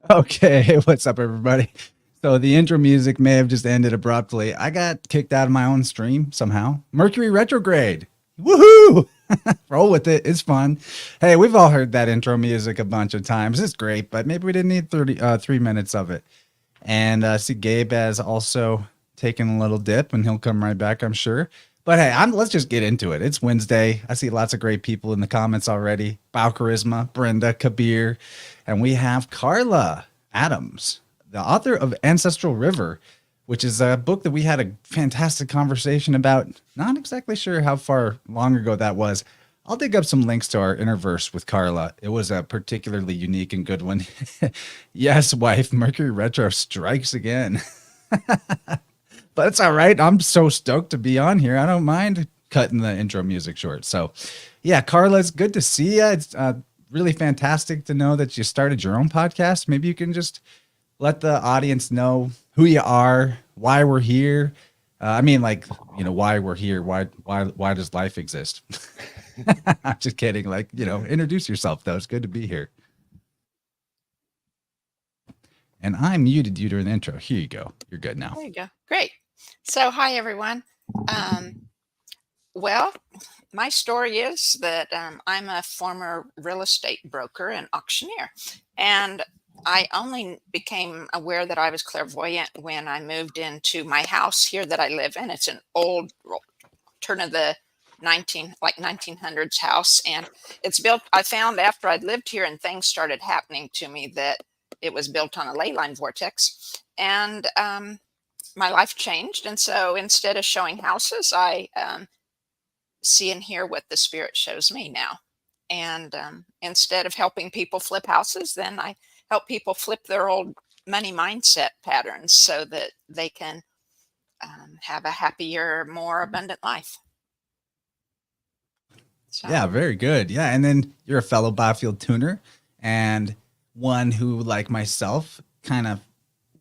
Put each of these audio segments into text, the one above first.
Okay, what's up, everybody? So the intro music may have just ended abruptly. I got kicked out of my own stream somehow. Mercury retrograde. Woohoo! Roll with it. It's fun. Hey, we've all heard that intro music a bunch of times. It's great, but maybe we didn't need 3 minutes of it. And see, Gabe has also taken a little dip, and he'll come right back, I'm sure. But hey, let's just get into it. It's Wednesday. I see lots of great people in the comments already. Bao Charisma, Brenda, Kabir, and we have Carla Adams, the author of Ancestral River, which is a book that we had a fantastic conversation about. Not exactly sure how far long ago that was. I'll dig up some links to our Innerverse with Carla. It was a particularly unique and good one. Yes, wife, Mercury retro strikes again. But it's all right. I'm so stoked to be on here. I don't mind cutting the intro music short. So, yeah, Carla, it's good to see you. It's really fantastic to know that you started your own podcast. Maybe you can just let the audience know who you are, why we're here. I mean, like, why we're here. Why does life exist? I'm just kidding. Like, introduce yourself, though. It's good to be here. And I muted you during the intro. Here you go. You're good now. There you go. Great. So, hi, everyone. Well, my story is that I'm a former real estate broker and auctioneer. And I only became aware that I was clairvoyant when I moved into my house here that I live in. It's an old turn of the 1900s house. And it's built, I found after I'd lived here and things started happening to me that it was built on a ley line vortex. And my life changed. And so instead of showing houses, I see and hear what the spirit shows me now. And instead of helping people flip houses, then I help people flip their old money mindset patterns so that they can have a happier, more abundant life. So. Yeah, very good. Yeah, and then you're a fellow Biofield tuner and one who, like myself, kind of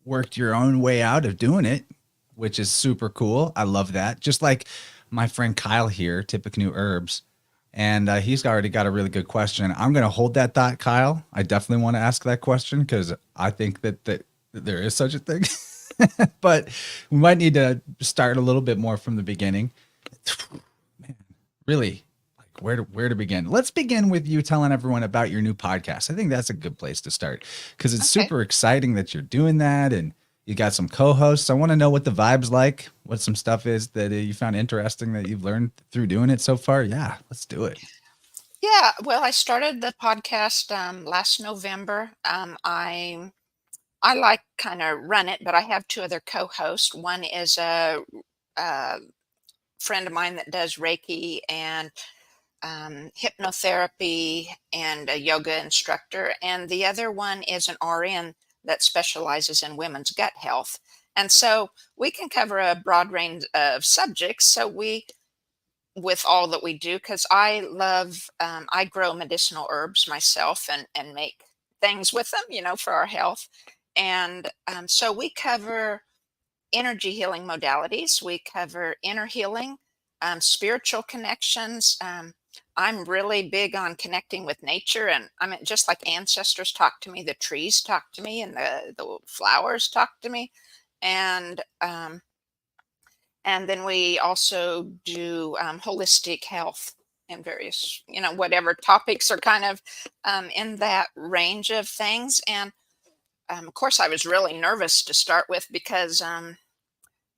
worked your own way out of doing it, which is super cool. I love that. Just like my friend Kyle here, Tippecanoe Herbs, and he's already got a really good question. I'm going to hold that thought, Kyle. I definitely want to ask that question because I think that there is such a thing. But we might need to start a little bit more from the beginning. Man, really, like where to begin? Let's begin with you telling everyone about your new podcast. I think that's a good place to start because it's Okay. super exciting that you're doing that and you got some co-hosts. I want to know what the vibe's like, what some stuff is that you found interesting that you've learned through doing it so far. Yeah, let's do it. Yeah, well, I started the podcast last November. I like kind of run it, but I have two other co-hosts. One is a friend of mine that does Reiki and hypnotherapy and a yoga instructor. And the other one is an RN that specializes in women's gut health. And so we can cover a broad range of subjects. So with all that we do, because I love, I grow medicinal herbs myself and make things with them, for our health. And so we cover energy healing modalities. We cover inner healing, spiritual connections. I'm really big on connecting with nature, and I mean, just like ancestors talk to me, the trees talk to me, and the flowers talk to me, and then we also do holistic health and various, whatever topics are kind of in that range of things. And of course, I was really nervous to start with because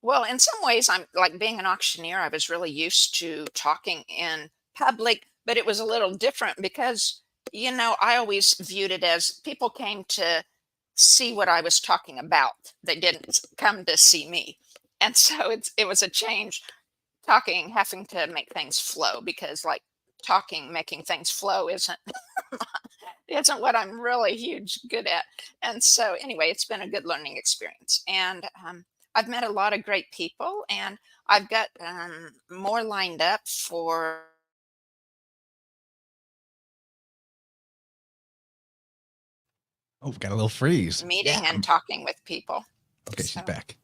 well, in some ways, I'm like being an auctioneer. I was really used to talking in public, but it was a little different because, I always viewed it as people came to see what I was talking about. They didn't come to see me. And so it was a change talking, having to make things flow because like talking, making things flow isn't what I'm really huge good at. And so anyway, it's been a good learning experience. And I've met a lot of great people, and I've got more lined up for Oh, got a little freeze. meeting Yeah. and talking with people. Okay, she's So, back.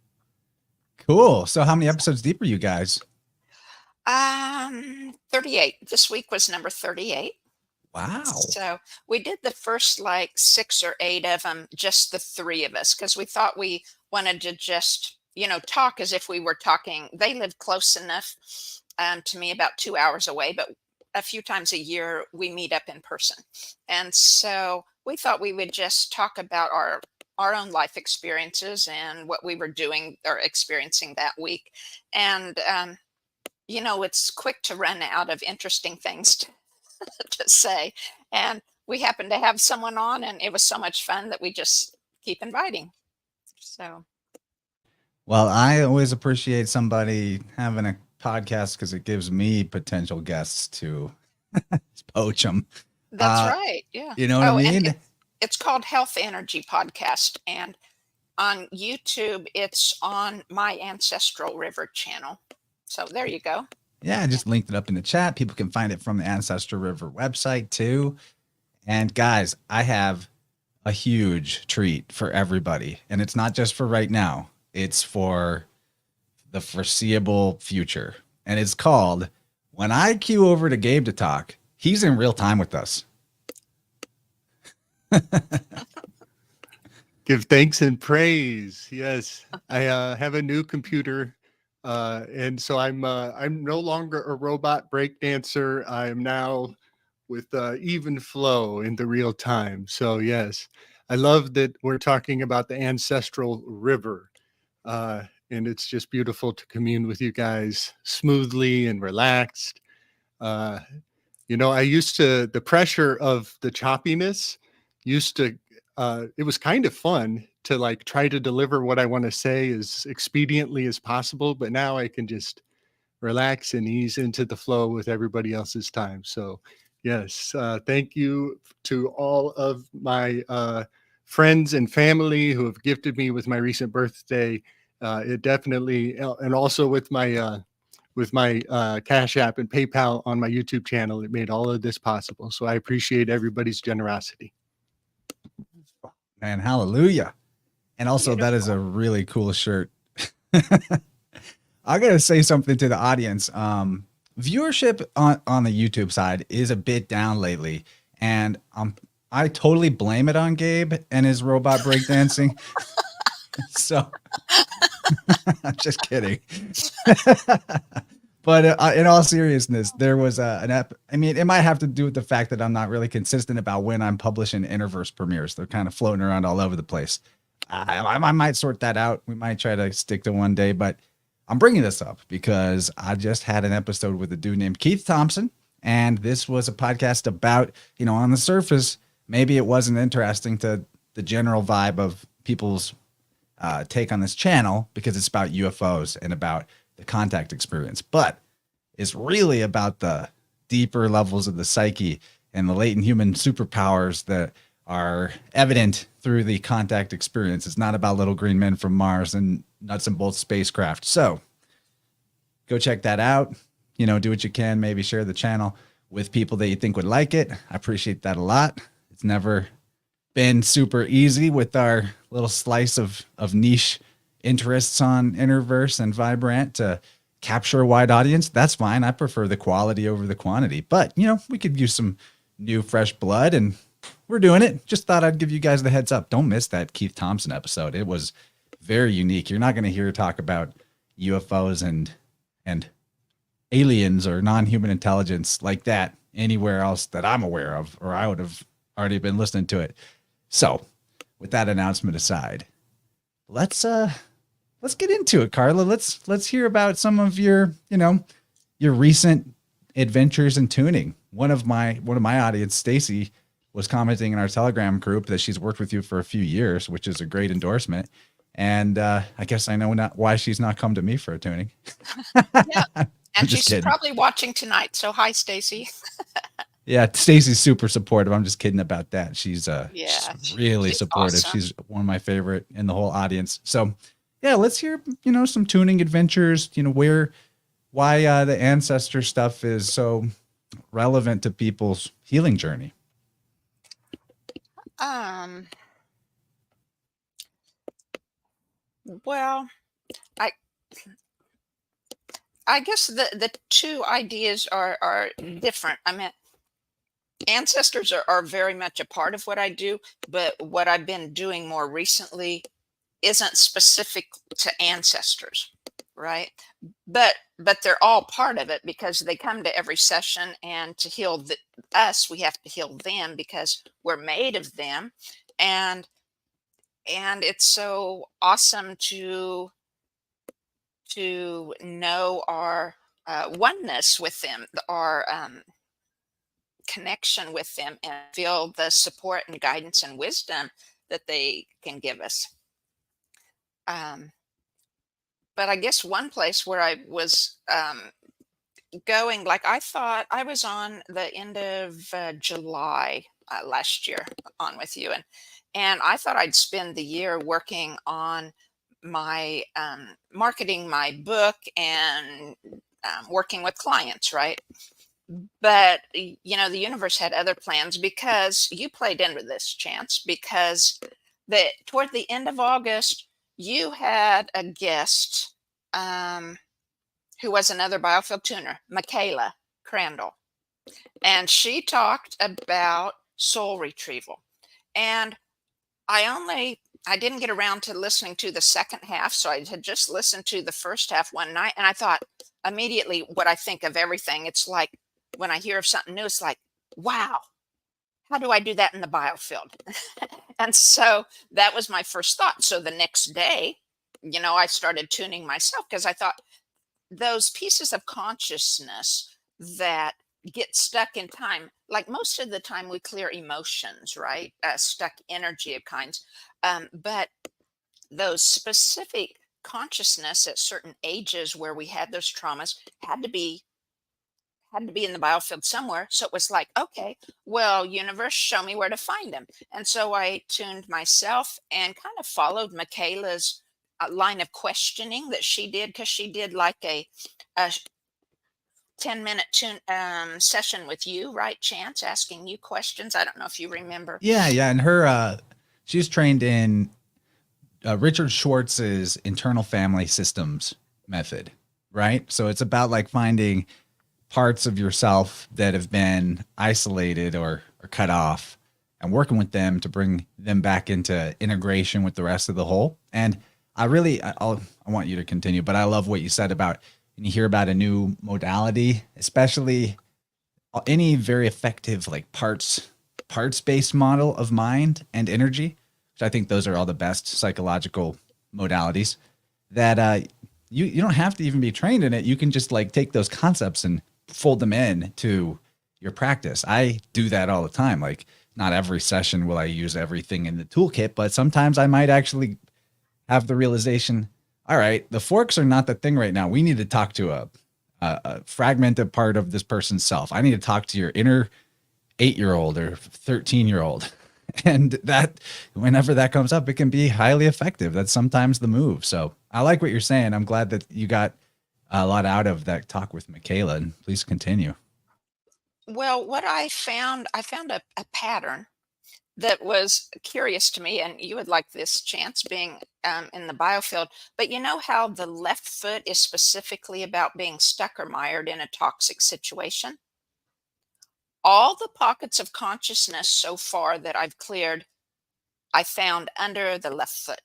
Cool. So how many episodes deep are you guys? 38. This week was number 38. Wow. So we did the first like 6 or 8 of them, just the 3 of us, because we thought we wanted to just, talk as if we were talking. They live close enough to me, about 2 hours away, but a few times a year we meet up in person. And so we thought we would just talk about our own life experiences and what we were doing or experiencing that week. And it's quick to run out of interesting things to say. And we happened to have someone on, and it was so much fun that we just keep inviting. So, Well, I always appreciate somebody having a podcast because it gives me potential guests to poach them. that's right. Yeah. You know what I Oh, and mean? it's called Health Energy Podcast. And on YouTube, it's on my Ancestral River channel. So there you go. Yeah, I just linked it up in the chat. People can find it from the Ancestral River website too. And guys, I have a huge treat for everybody. And it's not just for right now, it's for the foreseeable future. And it's called When I Cue Over to Gabe to Talk, He's in Real Time with Us. Give thanks and praise. Yes, I have a new computer, and so I'm no longer a robot breakdancer. I am now with even flow in the real time. So yes, I love that we're talking about the ancestral river, and it's just beautiful to commune with you guys smoothly and relaxed. Uh, I used to the pressure of the choppiness used to it was kind of fun to like try to deliver what I want to say as expediently as possible, but now I can just relax and ease into the flow with everybody else's time. So yes, thank you to all of my friends and family who have gifted me with my recent birthday. It definitely, and also with my Cash App and PayPal on my YouTube channel. It made all of this possible. So I appreciate everybody's generosity. Man, hallelujah. And also, that is Beautiful. a really cool shirt. I got to say something to the audience. Viewership on the YouTube side is a bit down lately. And I totally blame it on Gabe and his robot breakdancing. So I'm just kidding. But in all seriousness, there was an app. I mean, it might have to do with the fact that I'm not really consistent about when I'm publishing Innerverse premieres. They're kind of floating around all over the place. I might sort that out. We might try to stick to one day, but I'm bringing this up because I just had an episode with a dude named Keith Thompson, and this was a podcast about, on the surface, maybe it wasn't interesting to the general vibe of people's take on this channel because it's about UFOs and about the contact experience, but it's really about the deeper levels of the psyche and the latent human superpowers that are evident through the contact experience. It's not about little green men from Mars and nuts and bolts spacecraft. So go check that out. Do what you can. Maybe share the channel with people that you think would like it. I appreciate that a lot. It's never been super easy with our little slice of niche interests on Innerverse and Vibrant to capture a wide audience. That's fine. I prefer the quality over the quantity, but we could use some new fresh blood, and we're doing it. Just thought I'd give you guys the heads up. Don't miss that Keith Thompson episode. It was very unique. You're not going to hear talk about UFOs and aliens or non-human intelligence like that anywhere else that I'm aware of, or I would have already been listening to it. So with that announcement aside, let's get into it, Carla. Let's hear about some of your recent adventures in tuning. One of my audience, Stacy, was commenting in our Telegram group that she's worked with you for a few years, which is a great endorsement. And I guess I know not why she's not come to me for a tuning. Yeah. I'm And just she's kidding. probably watching tonight. So hi, Stacy. Yeah, Stacy's super supportive. I'm just kidding about that. She's Yeah, she's really she's supportive. awesome. She's one of my favorite in the whole audience. So yeah, let's hear some tuning adventures. Why the ancestor stuff is so relevant to people's healing journey. Um, well, I I guess the two ideas are different. I mean, ancestors are very much a part of what I do, but what I've been doing more recently isn't specific to ancestors, right? But they're all part of it because they come to every session, and to heal us, we have to heal them because we're made of them. And it's so awesome to know our oneness with them, our connection with them, and feel the support and guidance and wisdom that they can give us. But I guess one place where I was going, like I thought I was on the end of July last year on with you, and I thought I'd spend the year working on my marketing my book and working with clients, right? But you know, the universe had other plans because you played into this, Chance, because toward the end of August you had a guest who was another biofield tuner, Michaela Crandall, and she talked about soul retrieval. And I didn't get around to listening to the second half, so I had just listened to the first half one night, and I thought immediately what I think of everything. It's like when I hear of something new, it's like, wow, how do I do that in the biofield? And so that was my first thought. So the next day, you know, I started tuning myself because I thought those pieces of consciousness that get stuck in time, like most of the time we clear emotions, right? Stuck energy of kinds. But those specific consciousness at certain ages where we had those traumas had to be in the biofield somewhere. So it was like, okay, well, universe, show me where to find them. And so I tuned myself and kind of followed Michaela's line of questioning that she did, because she did like a 10-minute session with you, right, Chance, asking you questions. I don't know if you remember. Yeah, yeah. And her, she's trained in Richard Schwartz's internal family systems method, right? So it's about like finding parts of yourself that have been isolated or cut off and working with them to bring them back into integration with the rest of the whole. And I want you to continue, but I love what you said about when you hear about a new modality, especially any very effective like parts based model of mind and energy, which I think those are all the best psychological modalities that you don't have to even be trained in it. You can just like take those concepts and fold them in to your practice. I do that all the time. Like not every session will I use everything in the toolkit, but sometimes I might actually have the realization, all right, the forks are not the thing right now. We need to talk to a fragmented part of this person's self. I need to talk to your inner 8-year-old or 13-year-old. And that whenever that comes up, it can be highly effective. That's sometimes the move. So I like what you're saying. I'm glad that you got a lot out of that talk with Michaela, and please continue. Well, what I found a pattern that was curious to me, and you would like this, Chance, being in the biofield. But you know how the left foot is specifically about being stuck or mired in a toxic situation? All the pockets of consciousness so far that I've cleared, I found under the left foot.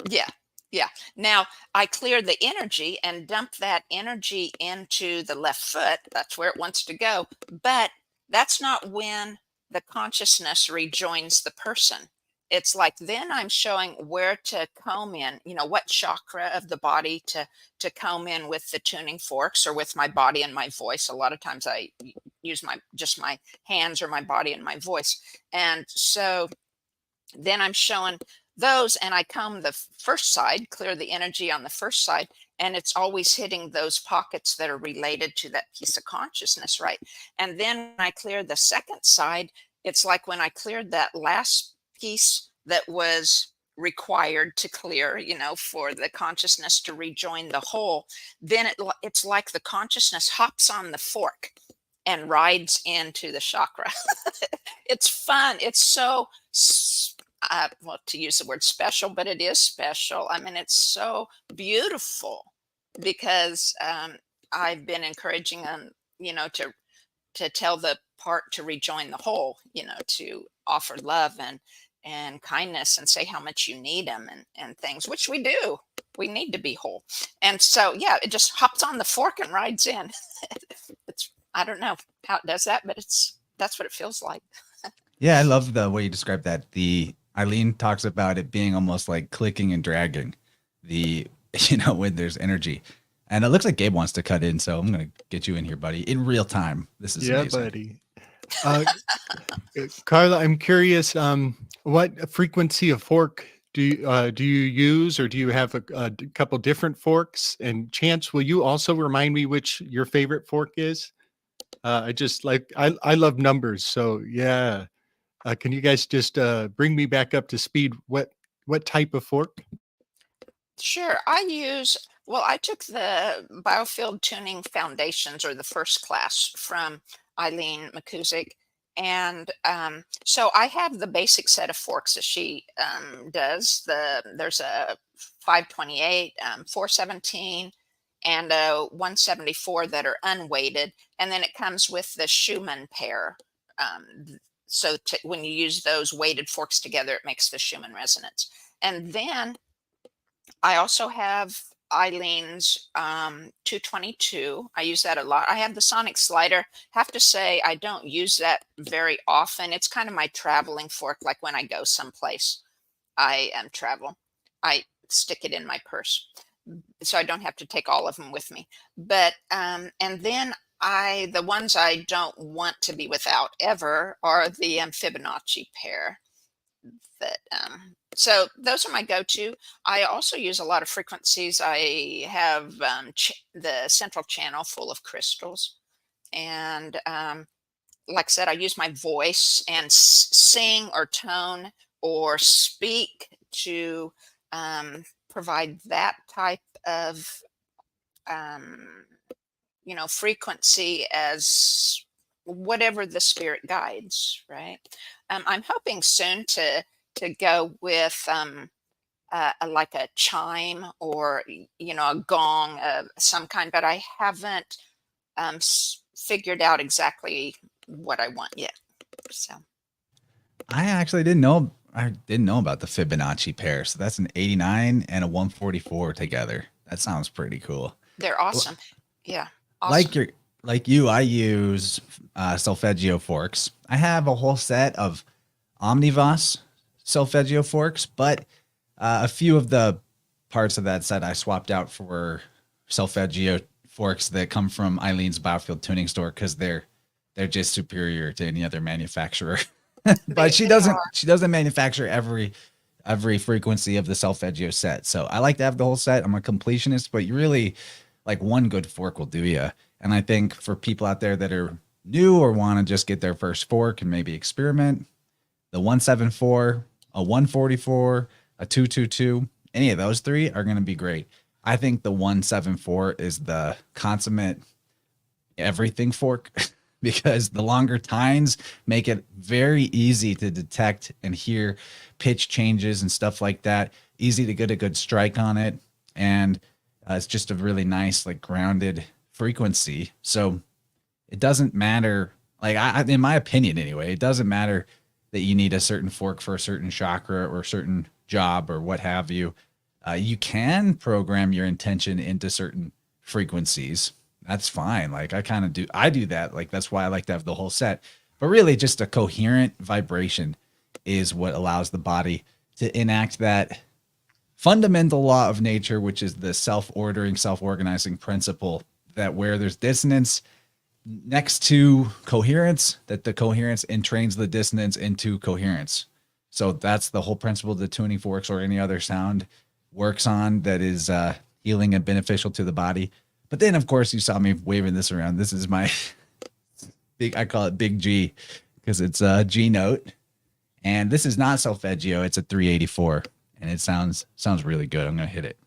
Yeah. Yeah. Now I cleared the energy and dumped that energy into the left foot. That's where it wants to go. But that's not when the consciousness rejoins the person. It's like then I'm showing where to comb in, you know, what chakra of the body to comb in with the tuning forks or with my body and my voice. A lot of times I use my hands or my body and my voice. And so then I'm showing those, and I comb the first side, clear the energy on the first side, and it's always hitting those pockets that are related to that piece of consciousness, right? And then when I clear the second side, it's like when I cleared that last piece that was required to clear, you know, for the consciousness to rejoin the whole, then it's like the consciousness hops on the fork and rides into the chakra. It's fun. It's so well, to use the word special, but it is special. I mean, it's so beautiful because I've been encouraging them, you know, to to tell the part to rejoin the whole, to offer love and kindness and say how much you need them and things, which we do. We need to be whole. And so, yeah, it just hops on the fork and rides in. I don't know how it does that, but that's what it feels like. Yeah, I love the way you describe that. The Eileen talks about it being almost like clicking and dragging when there's energy. And it looks like Gabe wants to cut in, so I'm going to get you in here, buddy, in real time. This is amazing. Buddy. Carla, I'm curious, what frequency of fork do you use, or do you have a couple different forks? And Chance, will you also remind me which your favorite fork is? I love numbers, so yeah. Can you guys just bring me back up to speed? What type of fork? Sure. I took the Biofield Tuning Foundations, or the first class, from Eileen McCusick. And so I have the basic set of forks that she does. There's a 528, 417, and a 174 that are unweighted. And then it comes with the Schumann pair. So when you use those weighted forks together, it makes the Schumann resonance. And then I also have Eileen's 222. I use that a lot. I have the sonic slider. Have to say, I don't use that very often. It's kind of my traveling fork. Like when I go someplace, I travel, I stick it in my purse, so I don't have to take all of them with me. But and then the ones I don't want to be without ever are the Fibonacci pair. That so those are my go-to. I also use a lot of frequencies. I have the central channel full of crystals, and like I said, I use my voice and sing or tone or speak to provide that type of frequency as whatever the spirit guides, right? I'm hoping soon to go with like a chime or a gong of some kind, but I haven't figured out exactly what I want yet. So I actually didn't know about the Fibonacci pair. So that's an 89 and a 144 together. That sounds pretty cool. They're awesome. Yeah. Awesome. Like you, I use solfeggio forks. I have a whole set of Omnivas solfeggio forks, but a few of the parts of that set I swapped out for solfeggio forks that come from Eileen's Biofield Tuning store because they're just superior to any other manufacturer. But she doesn't manufacture every frequency of the solfeggio set. So I like to have the whole set. I'm a completionist, but you really, like, one good fork will do you. And I think for people out there that are new or want to just get their first fork and maybe experiment, the 174, a 144, a 222, any of those three are going to be great. I think the 174 is the consummate everything fork because the longer tines make it very easy to detect and hear pitch changes and stuff like that. Easy to get a good strike on it. And it's just a really nice, like, grounded frequency. So it doesn't matter, like, in my opinion anyway, it doesn't matter that you need a certain fork for a certain chakra or a certain job or what have you. You can program your intention into certain frequencies. That's fine. Like, I do that. Like, that's why I like to have the whole set. But really, just a coherent vibration is what allows the body to enact that fundamental law of nature, which is the self-ordering, self-organizing principle that where there's dissonance next to coherence, that the coherence entrains the dissonance into coherence. So that's the whole principle the tuning forks or any other sound works on, that is healing and beneficial to the body. But then, of course, you saw me waving this around. This is my I call it Big G because it's a G note. And this is not solfeggio. It's a 384. And it sounds really good. I'm going to hit it.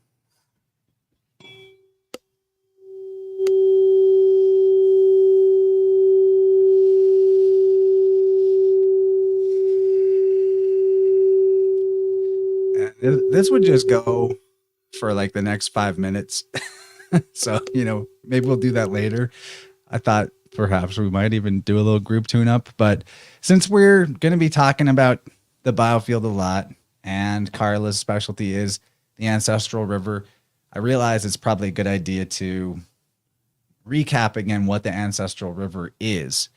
This would just go for like the next 5 minutes. So, maybe we'll do that later. I thought Perhaps we might even do a little group tune up. But since we're going to be talking about the biofield a lot, and Carla's specialty is the Ancestral River, I realize it's probably a good idea to recap again what the Ancestral River is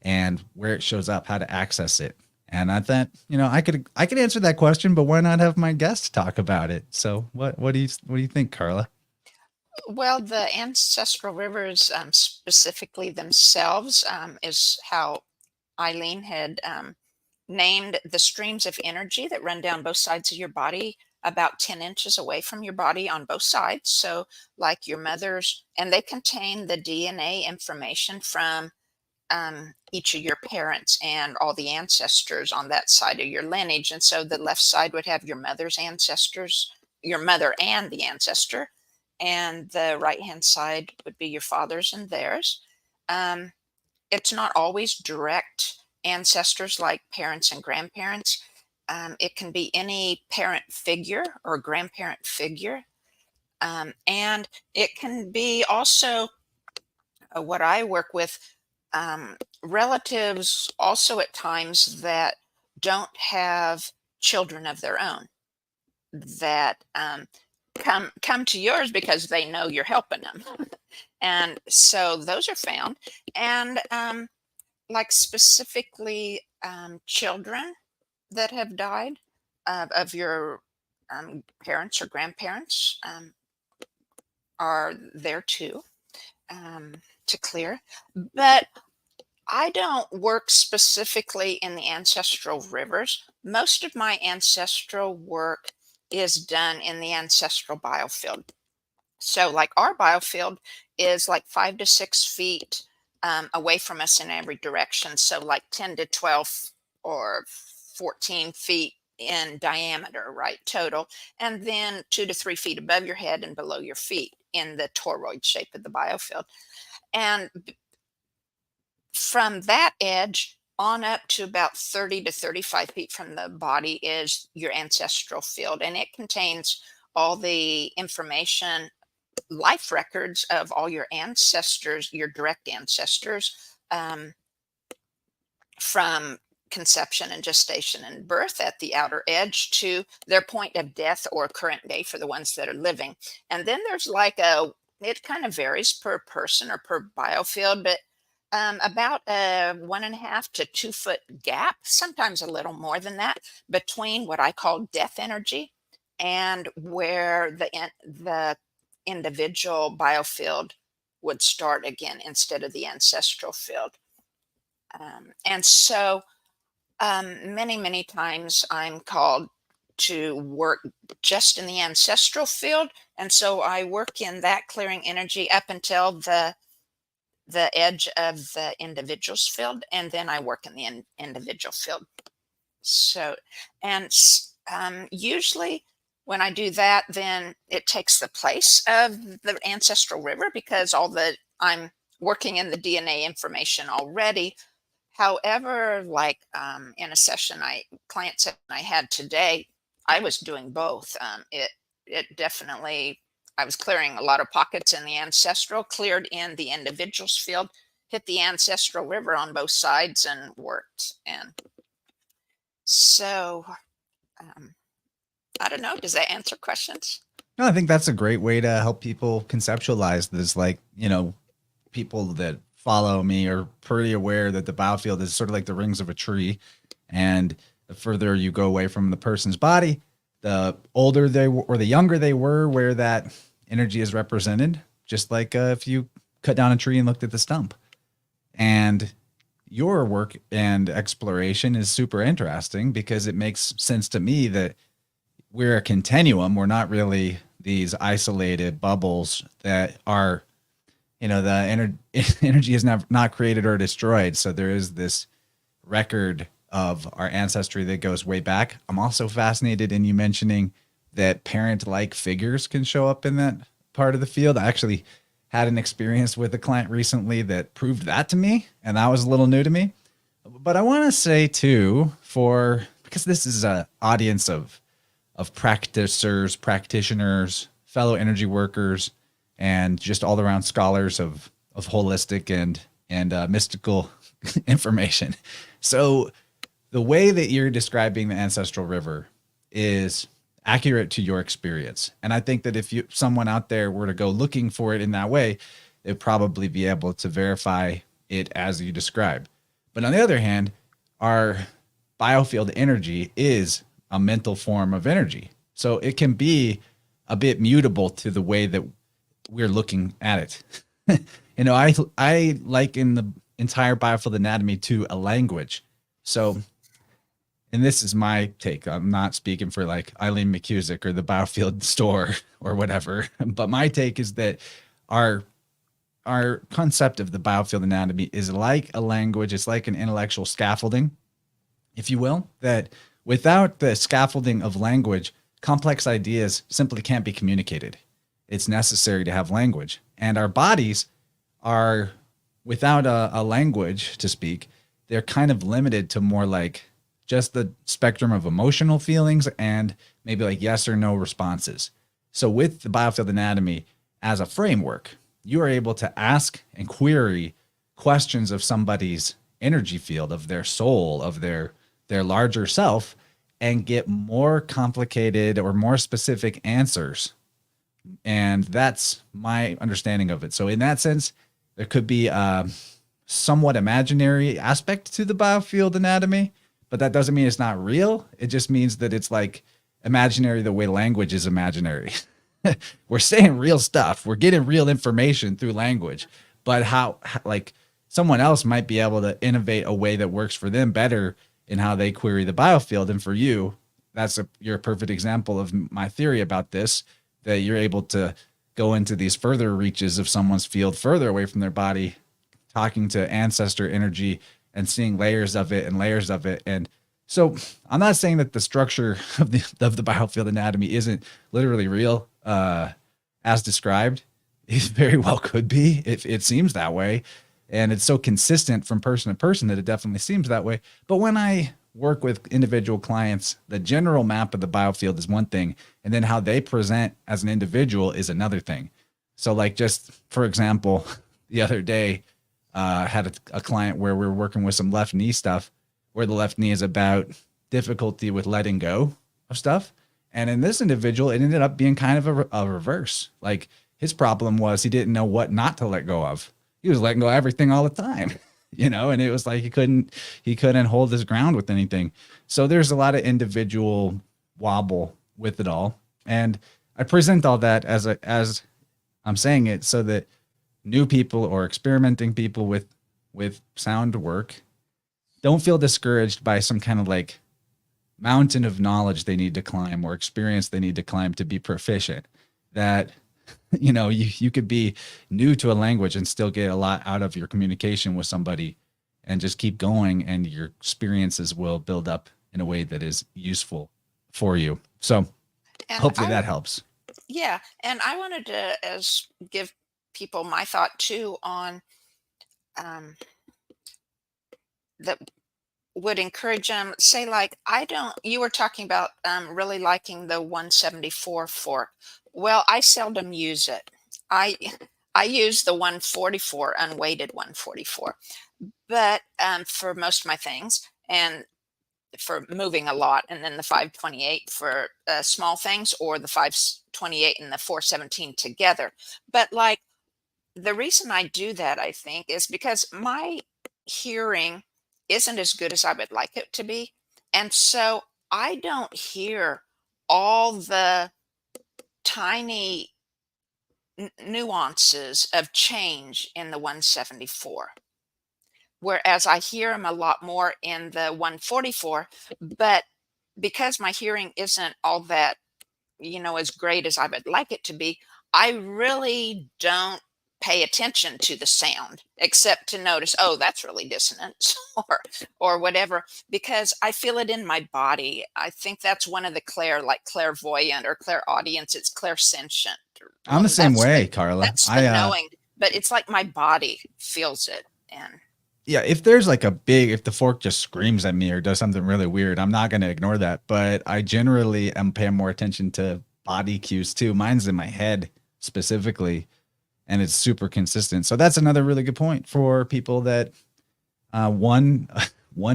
and where it shows up, how to access it. And I thought, I could answer that question, but why not have my guest talk about it? So what do you think, Carla? Well, the ancestral rivers, specifically themselves, is how Eileen had named the streams of energy that run down both sides of your body, about 10 inches away from your body on both sides. So, like your mother's, and they contain the DNA information from each of your parents and all the ancestors on that side of your lineage. And so the left side would have your mother's ancestors, your mother and the ancestor, and the right hand side would be your father's and theirs. It's not always direct ancestors like parents and grandparents. It can be any parent figure or grandparent figure. And it can be also what I work with, relatives also at times that don't have children of their own, that come to yours because they know you're helping them. And so those are found. And like specifically children that have died of your parents or grandparents are there too, to clear. But I don't work specifically in the ancestral rivers. Most of my ancestral work is done in the ancestral biofield. So like our biofield is like 5 to 6 feet away from us in every direction. So like 10 to 12 or 14 feet in diameter, right, total. And then 2 to 3 feet above your head and below your feet in the toroid shape of the biofield. And from that edge on up to about 30 to 35 feet from the body is your ancestral field. And it contains all the information, life records of all your ancestors, your direct ancestors, from conception and gestation and birth at the outer edge to their point of death or current day for the ones that are living. And then there's like it kind of varies per person or per biofield, but about a 1.5 to 2 foot gap, sometimes a little more than that, between what I call death energy and where the individual biofield would start again instead of the ancestral field. And so many times I'm called to work just in the ancestral field. And so I work in that clearing energy up until the edge of the individual's field, and then I work in the individual field. So, and usually when I do that, then it takes the place of the ancestral river because I'm working in the DNA information already. However, like in a client session I had today, I was doing both. It definitely, I was clearing a lot of pockets in the ancestral, cleared in the individual's field, hit the ancestral river on both sides and worked. And so, I don't know, does that answer questions? No, I think that's a great way to help people conceptualize this. Like, people that follow me are pretty aware that the biofield is sort of like the rings of a tree. And the further you go away from the person's body, the older they were or the younger they were, where that energy is represented, just like if you cut down a tree and looked at the stump. And your work and exploration is super interesting because it makes sense to me that we're a continuum. We're not really these isolated bubbles that are, the energy is not created or destroyed. So there is this record of our ancestry that goes way back. I'm also fascinated in you mentioning that parent-like figures can show up in that part of the field. I actually had an experience with a client recently that proved that to me, and that was a little new to me. But I want to say too, because this is an audience of practicers, practitioners, fellow energy workers, and just all around scholars of holistic and and mystical information. So the way that you're describing the Ancestral River is accurate to your experience. And I think that if someone out there were to go looking for it in that way, they'd probably be able to verify it as you describe. But on the other hand, our biofield energy is a mental form of energy. So it can be a bit mutable to the way that we're looking at it. I liken the entire biofield anatomy to a language. So, and this is my take. I'm not speaking for like Eileen McCusick or the Biofield store or whatever, but my take is that our concept of the biofield anatomy is like a language. It's like an intellectual scaffolding, if you will, that without the scaffolding of language, complex ideas simply can't be communicated. It's necessary to have language. And our bodies are, without a language to speak, they're kind of limited to more like just the spectrum of emotional feelings and maybe like yes or no responses. So with the biofield anatomy as a framework, you are able to ask and query questions of somebody's energy field, of their soul, of their larger self, and get more complicated or more specific answers. And that's my understanding of it. So in that sense, there could be a somewhat imaginary aspect to the biofield anatomy, but that doesn't mean it's not real. It just means that it's like imaginary the way language is imaginary. We're saying real stuff. We're getting real information through language, but how like someone else might be able to innovate a way that works for them better in how they query the biofield. And for you, you're a perfect example of my theory about this, that you're able to go into these further reaches of someone's field further away from their body, talking to ancestor energy and seeing layers of it and layers of it. And so I'm not saying that the structure of the biofield anatomy isn't literally real as described. It very well could be. It seems that way. And it's so consistent from person to person that it definitely seems that way. But when I work with individual clients, the general map of the biofield is one thing, and then how they present as an individual is another thing. So like just for example, the other day, had a client where we were working with some left knee stuff, where the left knee is about difficulty with letting go of stuff. And in this individual, it ended up being kind of a reverse. Like his problem was he didn't know what not to let go of. He was letting go of everything all the time, and it was like he couldn't hold his ground with anything. So there's a lot of individual wobble with it all. And I present all that as I'm saying it so that new people or experimenting people with sound work don't feel discouraged by some kind of like mountain of knowledge they need to climb or experience they need to climb to be proficient. That you could be new to a language and still get a lot out of your communication with somebody and just keep going, and your experiences will build up in a way that is useful for you. So And hopefully that helps. yeah, and I wanted to give people my thought too on um, that would encourage them. Say like you were talking about really liking the 174 fork. Well, I seldom use it. I I use the 144 unweighted 144, but for most of my things and for moving a lot, and then the 528 for small things, or the 528 and the 417 together. But like the reason I do that, I think, is because my hearing isn't as good as I would like it to be. And so I don't hear all the tiny nuances of change in the 174. Whereas I hear them a lot more in the 144, but because my hearing isn't all that, as great as I would like it to be, I really don't pay attention to the sound except to notice, oh, that's really dissonant or whatever, because I feel it in my body. I think that's one of the clairvoyant or clairaudience. It's clairsentient. I'm the same That's way, Carla. That's the knowing, but it's like my body feels it. And yeah, if there's like if the fork just screams at me or does something really weird, I'm not going to ignore that. But I generally am paying more attention to body cues too. Mine's in my head specifically. and it's super consistent. So that's another really good point for people that one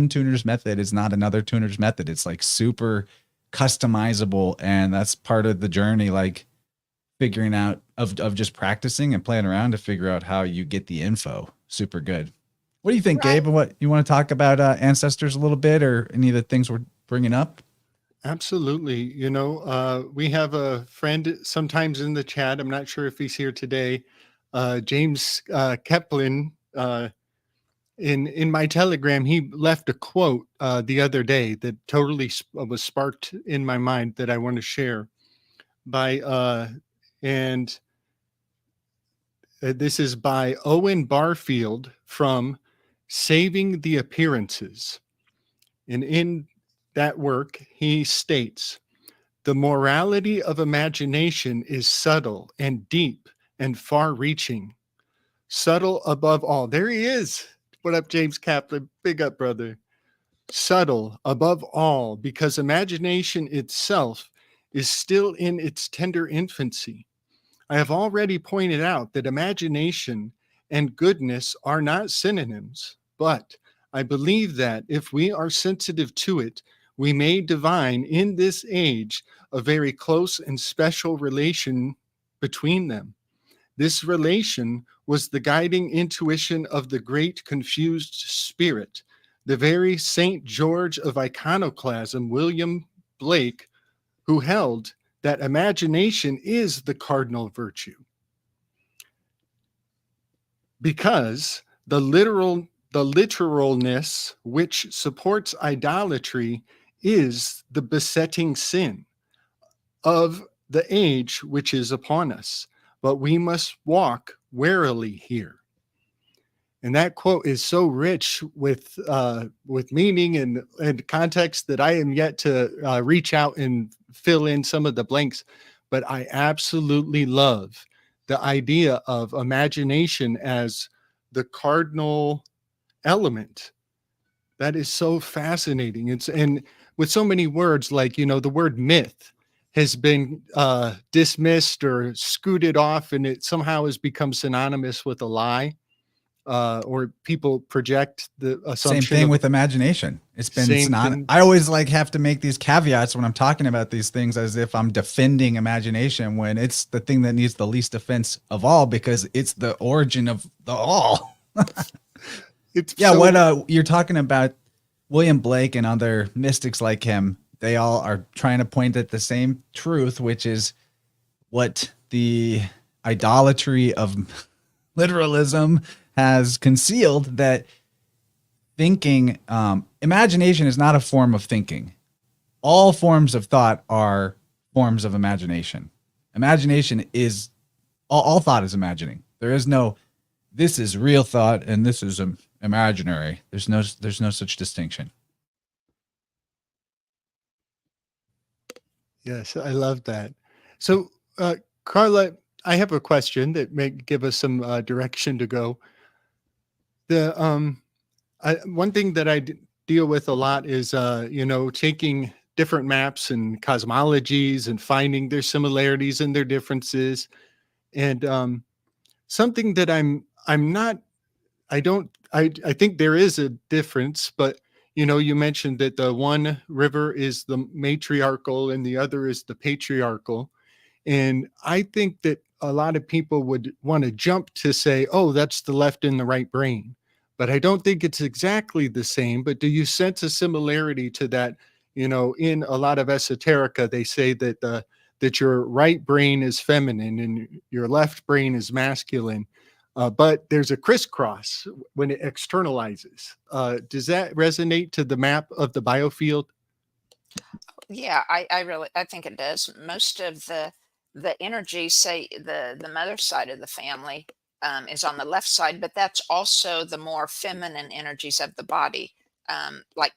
tuner's method is not another tuner's method. It's like super customizable, and that's part of the journey, like figuring out of just practicing and playing around to figure out how you get the info. Super good. What do you think, Right. Gabe? What you want to talk about ancestors a little bit, or any of the things we're bringing up? Absolutely. We have a friend sometimes in the chat. I'm not sure if he's here today. James Keplin, in my Telegram, he left a quote the other day that totally was sparked in my mind that I want to share. And this is by Owen Barfield from Saving the Appearances. And in that work, he states, the morality of imagination is subtle and deep and far reaching. Subtle above all. There he is. What up, James Kaplan? Big up, brother. Subtle above all, because imagination itself is still in its tender infancy. I have already pointed out that imagination and goodness are not synonyms, but I believe that if we are sensitive to it, we may divine in this age a very close and special relation between them. This relation was the guiding intuition of the great confused spirit, the very St. George of iconoclasm, William Blake, who held that imagination is the cardinal virtue. Because the literalness which supports idolatry is the besetting sin of the age which is upon us, but we must walk warily here. And that quote is so rich with meaning and context that I am yet to reach out and fill in some of the blanks. But I absolutely love the idea of imagination as the cardinal element. That is so fascinating. And with so many words, like, the word myth has been dismissed or scooted off, and it somehow has become synonymous with a lie. Or people project the assumption. Same thing with imagination. It's been synonymous. I always have to make these caveats when I'm talking about these things, as if I'm defending imagination, when it's the thing that needs the least defense of all, because it's the origin of the all. What you're talking about, William Blake and other mystics like him, they all are trying to point at the same truth, which is what the idolatry of literalism has concealed, that thinking, imagination is not a form of thinking. All forms of thought are forms of imagination. Imagination is all thought is imagining. There is no, this is real thought and this is imaginary. There's no such distinction. Yes, I love that. So, Carla, I have a question that may give us some direction to go. One thing that I deal with a lot is, taking different maps and cosmologies and finding their similarities and their differences. And something that I think there is a difference, but you mentioned that the one river is the matriarchal and the other is the patriarchal. And I think that a lot of people would want to jump to say, oh, that's the left and the right brain. But I don't think it's exactly the same. But do you sense a similarity to that? In a lot of esoterica, they say that that your right brain is feminine and your left brain is masculine. But there's a crisscross when it externalizes. Does that resonate to the map of the biofield? Yeah, I think it does. Most of the energy, say the mother side of the family, is on the left side, but that's also the more feminine energies of the body. Like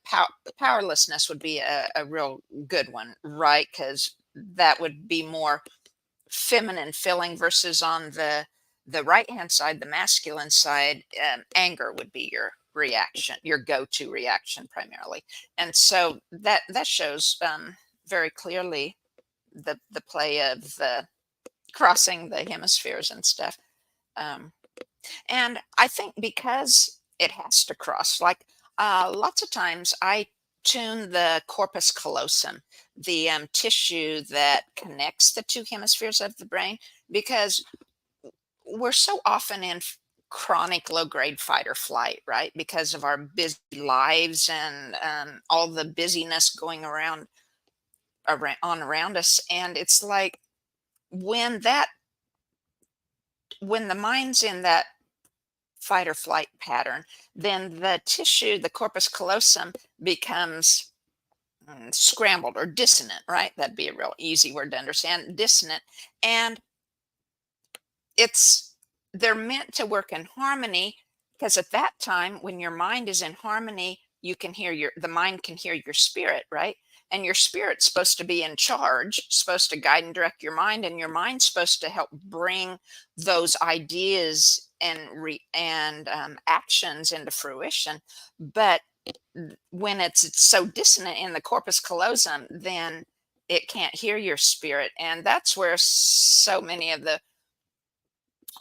powerlessness would be a real good one, right? Because that would be more feminine feeling, versus on the right hand side, the masculine side, anger would be your reaction, your go-to reaction primarily. And so that shows very clearly the play of the crossing the hemispheres and stuff. Um, and I think because it has to cross, like lots of times I tune the corpus callosum, the tissue that connects the two hemispheres of the brain, because we're so often in chronic low grade fight or flight, right? Because of our busy lives and all the busyness going around us. And it's like when that, when the mind's in that fight or flight pattern, then the tissue, the corpus callosum, becomes scrambled or dissonant, right? That'd be a real easy word to understand, dissonant. And it's, they're meant to work in harmony, because at that time when your mind is in harmony, you can hear the mind can hear your spirit, right? And your spirit's supposed to be in charge, supposed to guide and direct your mind, and your mind's supposed to help bring those ideas and actions into fruition. But when it's so dissonant in the corpus callosum, then it can't hear your spirit, and that's where so many of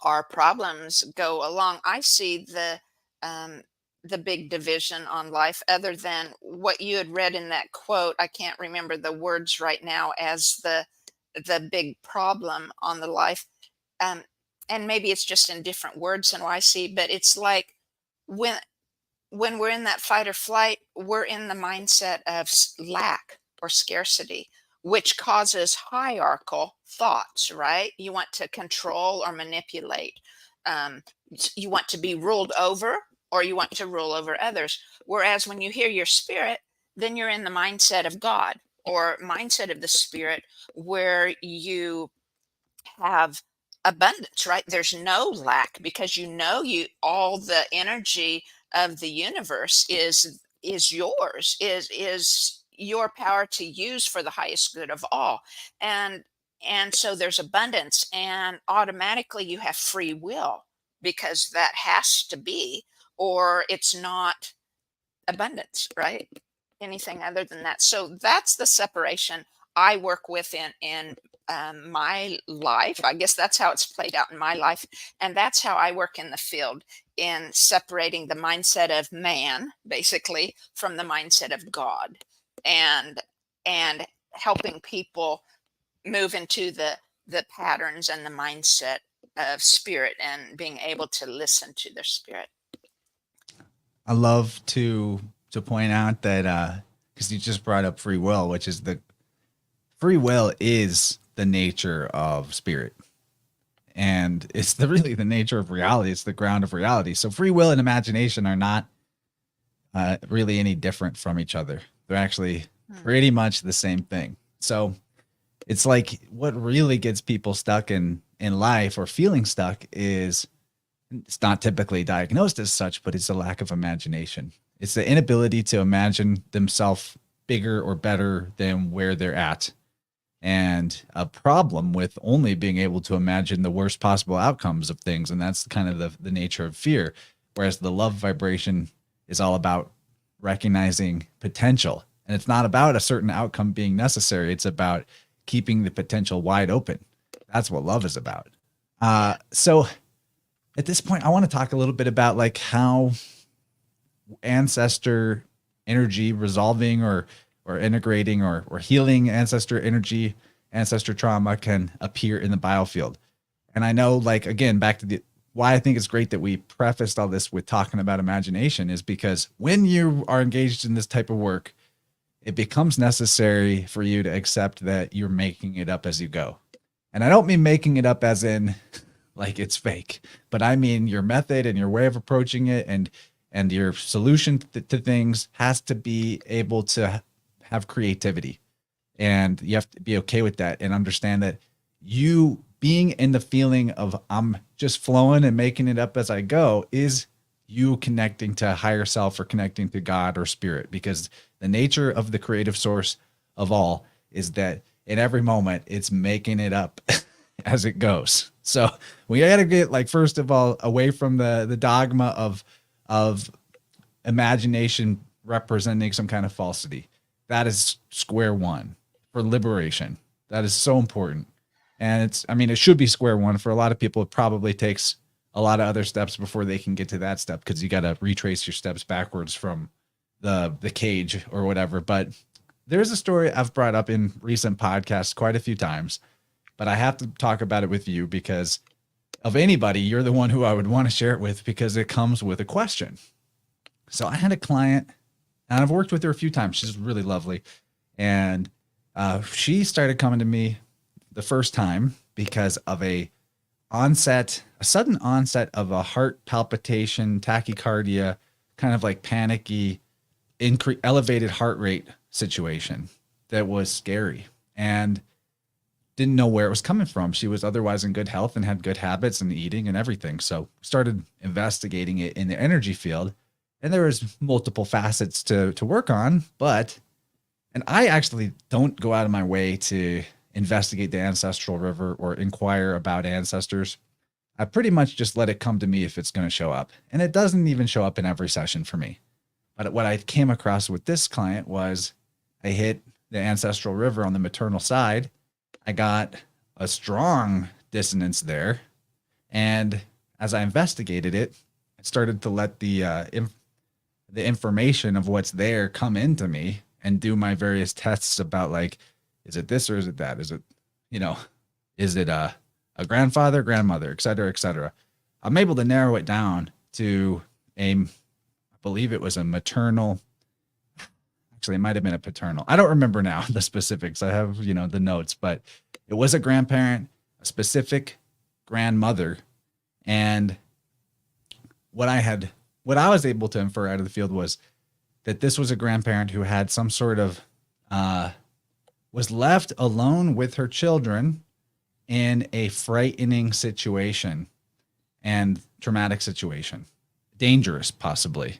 our problems go along. I see the big division on life, other than what you had read in that quote. I can't remember the words right now, as the big problem on the life. Um, and maybe it's just in different words than what I see, but it's like when we're in that fight or flight, we're in the mindset of lack or scarcity, which causes hierarchical thoughts, right? You want to control or manipulate. Um, you want to be ruled over, or you want to rule over others. Whereas when you hear your spirit, then you're in the mindset of God, or mindset of the spirit, where you have abundance, right? There's no lack, because you all the energy of the universe is yours, is your power to use for the highest good of all. And so there's abundance, and automatically you have free will, because that has to be, or it's not abundance, right? Anything other than that. So that's the separation I work with in my life. I guess that's how it's played out in my life, and that's how I work in the field, in separating the mindset of man, basically, from the mindset of God, and and helping people move into the patterns and the mindset of spirit, and being able to listen to their spirit. I love to point out that because you just brought up free will, which is the free will is the nature of spirit, and it's really the nature of reality. It's the ground of reality. So free will and imagination are not really any different from each other. They're actually pretty much the same thing. So it's like what really gets people stuck in life, or feeling stuck, is it's not typically diagnosed as such, but it's a lack of imagination. It's the inability to imagine themselves bigger or better than where they're at, and a problem with only being able to imagine the worst possible outcomes of things. And that's kind of the nature of fear. Whereas the love vibration is all about recognizing potential. And it's not about a certain outcome being necessary. It's about keeping the potential wide open. That's what love is about. So at this point, I want to talk a little bit about like how ancestor energy resolving or integrating or healing ancestor energy, ancestor trauma can appear in the biofield. And I know, like, again, back to why I think it's great that we prefaced all this with talking about imagination, is because when you are engaged in this type of work, it becomes necessary for you to accept that you're making it up as you go. And I don't mean making it up as in like it's fake, but I mean your method and your way of approaching it, and your solution to things has to be able to have creativity, and you have to be okay with that and understand that you being in the feeling of I'm just flowing and making it up as I go is you connecting to higher self, or connecting to God or spirit, because the nature of the creative source of all is that in every moment it's making it up as it goes. So we got to get, like, first of all, away from the dogma of imagination representing some kind of falsity. That is square one for liberation. That is so important. And it should be square one. For a lot of people, it probably takes a lot of other steps before they can get to that step, because you got to retrace your steps backwards from the cage or whatever. But there's a story I've brought up in recent podcasts quite a few times, but I have to talk about it with you because of anybody, you're the one who I would want to share it with, because it comes with a question. So I had a client, and I've worked with her a few times. She's really lovely. And she started coming to me the first time because of a sudden onset of a heart palpitation, tachycardia, kind of like panicky, elevated heart rate situation that was scary, and didn't know where it was coming from. She was otherwise in good health and had good habits and eating and everything. So started investigating it in the energy field, and there was multiple facets to work on, and I actually don't go out of my way to investigate the ancestral river or inquire about ancestors. I pretty much just let it come to me if it's going to show up. And it doesn't even show up in every session for me. But what I came across with this client was I hit the ancestral river on the maternal side. I got a strong dissonance there. And as I investigated it, I started to let the information of what's there come into me and do my various tests about, like, is it this or is it that? Is it, is it a grandfather, grandmother, et cetera, et cetera. I'm able to narrow it down to I believe it was a maternal. Actually, it might have been a paternal. I don't remember now the specifics. I have, the notes, but it was a grandparent, a specific grandmother. And what I was able to infer out of the field was that this was a grandparent who had some sort of, was left alone with her children in a frightening situation and traumatic situation, dangerous possibly.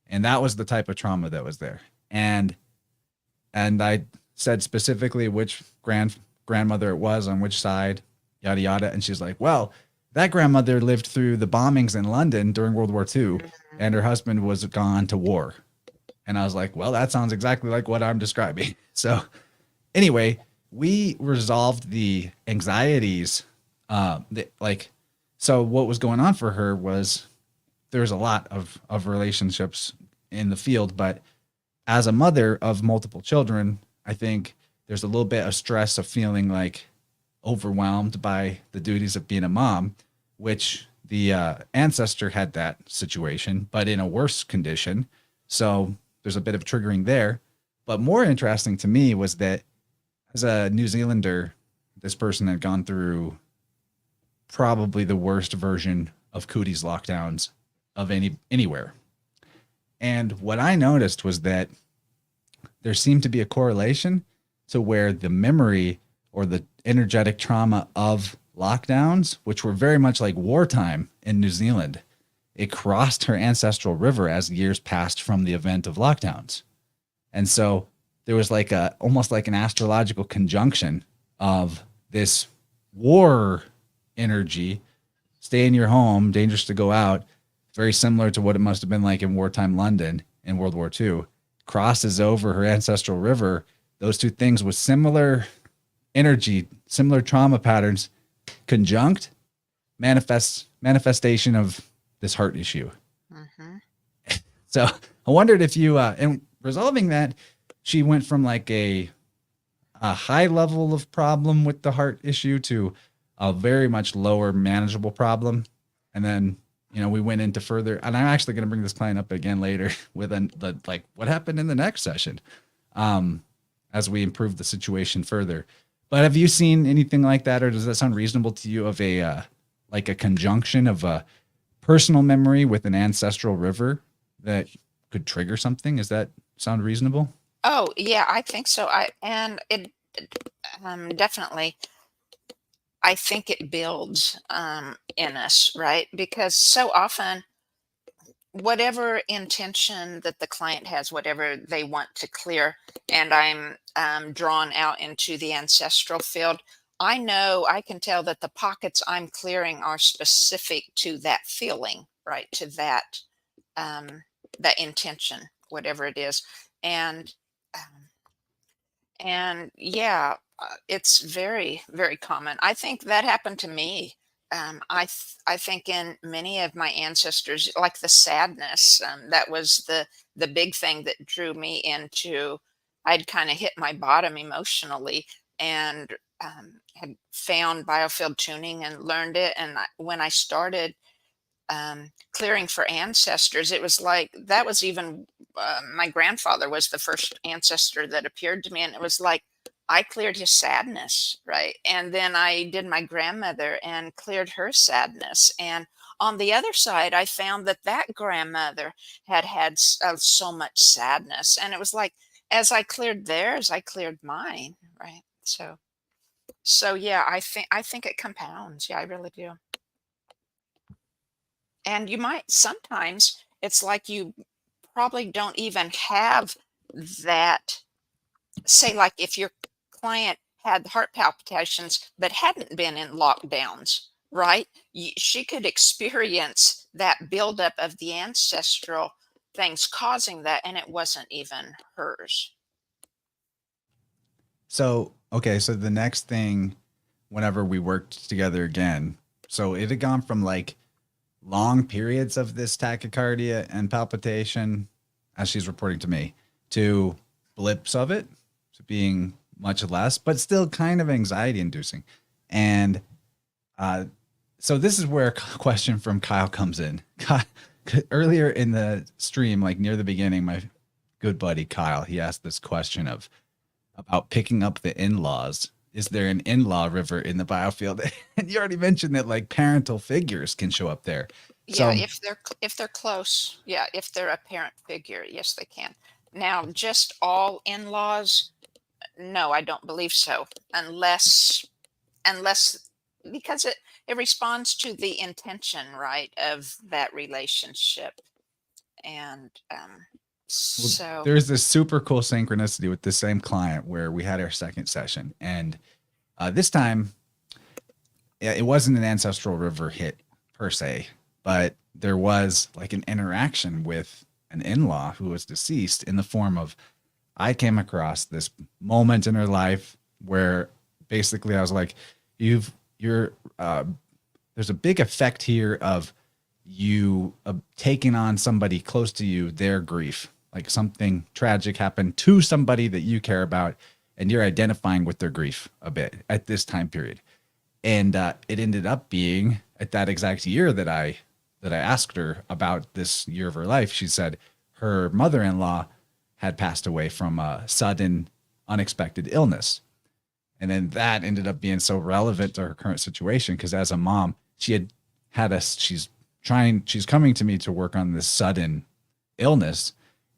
And that was the type of trauma that was there. And I said specifically which grandmother it was on which side, yada, yada. And she's like, well, that grandmother lived through the bombings in London during World War II, and her husband was gone to war. And I was like, well, that sounds exactly like what I'm describing. So anyway, we resolved the anxieties. So what was going on for her was there's a lot of relationships in the field, but as a mother of multiple children, I think there's a little bit of stress of feeling like overwhelmed by the duties of being a mom, which the ancestor had that situation, but in a worse condition. So there's a bit of triggering there. But more interesting to me was that as a New Zealander, this person had gone through probably the worst version of cooties lockdowns of anywhere. And what I noticed was that there seemed to be a correlation to where the memory or the energetic trauma of lockdowns, which were very much like wartime in New Zealand, it crossed her ancestral river as years passed from the event of lockdowns. And so there was almost like an astrological conjunction of this war energy, stay in your home, dangerous to go out, very similar to what it must have been like in wartime London in World War II, crosses over her ancestral river. Those two things with similar energy, similar trauma patterns, conjunct, manifestation of this heart issue. Mm-hmm. So I wondered if you, in resolving that, she went from like a high level of problem with the heart issue to a very much lower manageable problem. And then, we went into further, and I'm actually going to bring this client up again later with what happened in the next session, as we improve the situation further. But have you seen anything like that, or does that sound reasonable to you, of a conjunction of a personal memory with an ancestral river that could trigger something? Does that sound reasonable? Oh, yeah, I think so. Definitely, I think it builds in us, right? Because so often, whatever intention that the client has, whatever they want to clear, and I'm drawn out into the ancestral field, I know I can tell that the pockets I'm clearing are specific to that feeling, right? To that that intention, whatever it is, and um, yeah, it's very, very common. I think that happened to me I think in many of my ancestors, like the sadness, that was the big thing that drew me into. I'd kind of hit my bottom emotionally, and had found biofield tuning and learned it. And when I started clearing for ancestors, it was like that was even my grandfather was the first ancestor that appeared to me, and it was like I cleared his sadness, right? And then I did my grandmother and cleared her sadness. And on the other side, I found that that grandmother had had so much sadness, and it was like as I cleared theirs, I cleared mine, right? So yeah, I think it compounds. Yeah, I really do. And you might sometimes it's like you probably don't even have that. Say, like if your client had heart palpitations but hadn't been in lockdowns, right? She could experience that buildup of the ancestral things causing that, and it wasn't even hers. So, okay, so the next thing, whenever we worked together again, so it had gone from like long periods of this tachycardia and palpitation, as she's reporting to me, to blips of it, to being much less, but still kind of anxiety inducing. And so this is where a question from Kyle comes in. Earlier in the stream, like near the beginning, my good buddy Kyle, he asked this question about picking up the in-laws. Is there an in-law river in the biofield? And you already mentioned that like parental figures can show up there. Yeah, So if they're close. Yeah, if they're a parent figure, yes, they can. Now, just all in-laws, no, I don't believe so, unless because it responds to the intention, right, of that relationship. And so there's this super cool synchronicity with the same client where we had our second session. And this time, it wasn't an ancestral river hit per se, but there was like an interaction with an in-law who was deceased in the form of I came across this moment in her life where basically I was like, there's a big effect here of you taking on somebody close to you, their grief, like something tragic happened to somebody that you care about, and you're identifying with their grief a bit at this time period. And it ended up being at that exact year that I asked her about this year of her life. She said her mother-in-law had passed away from a sudden, unexpected illness. And then that ended up being so relevant to her current situation because as a mom, she's coming to me to work on this sudden illness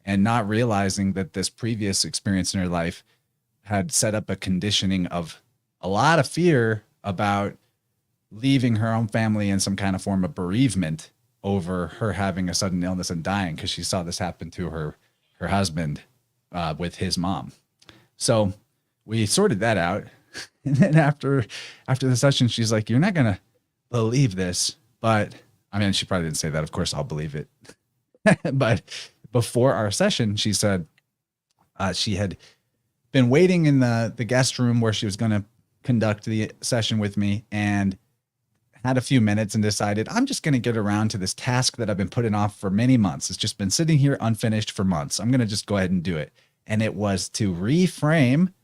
and not realizing that this previous experience in her life had set up a conditioning of a lot of fear about leaving her own family in some kind of form of bereavement over her having a sudden illness and dying because she saw this happen to her husband with his mom. So we sorted that out. And then after the session, she's like, you're not going to believe this, but I mean, she probably didn't say that. Of course, I'll believe it. But before our session, she said she had been waiting in the guest room where she was going to conduct the session with me and had a few minutes and decided, I'm just going to get around to this task that I've been putting off for many months. It's just been sitting here unfinished for months. I'm going to just go ahead and do it. And it was to reframe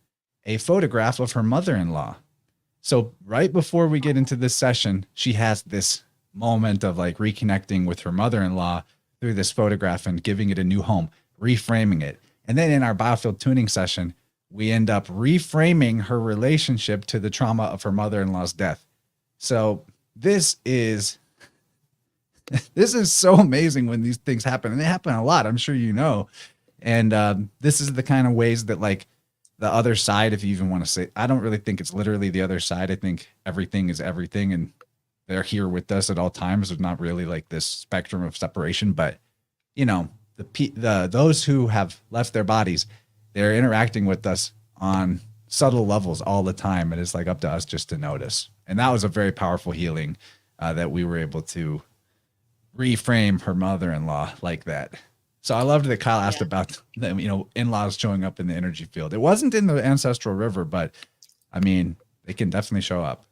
a photograph of her mother-in-law. So right before we get into this session, she has this moment of like reconnecting with her mother-in-law through this photograph and giving it a new home, reframing it. And then in our biofield tuning session, we end up reframing her relationship to the trauma of her mother-in-law's death. So this is so amazing when these things happen, and they happen a lot, I'm sure you know. And this is the kind of ways that like the other side, if you even want to say, I don't really think it's literally the other side. I think everything is everything, and they're here with us at all times. There's not really like this spectrum of separation, but you know, those who have left their bodies, they're interacting with us on subtle levels all the time. And it's like up to us just to notice. And that was a very powerful healing that we were able to reframe her mother-in-law like that. So I loved that Kyle asked about them, you know, in-laws showing up in the energy field. It wasn't in the Ancestral River, but I mean, they can definitely show up.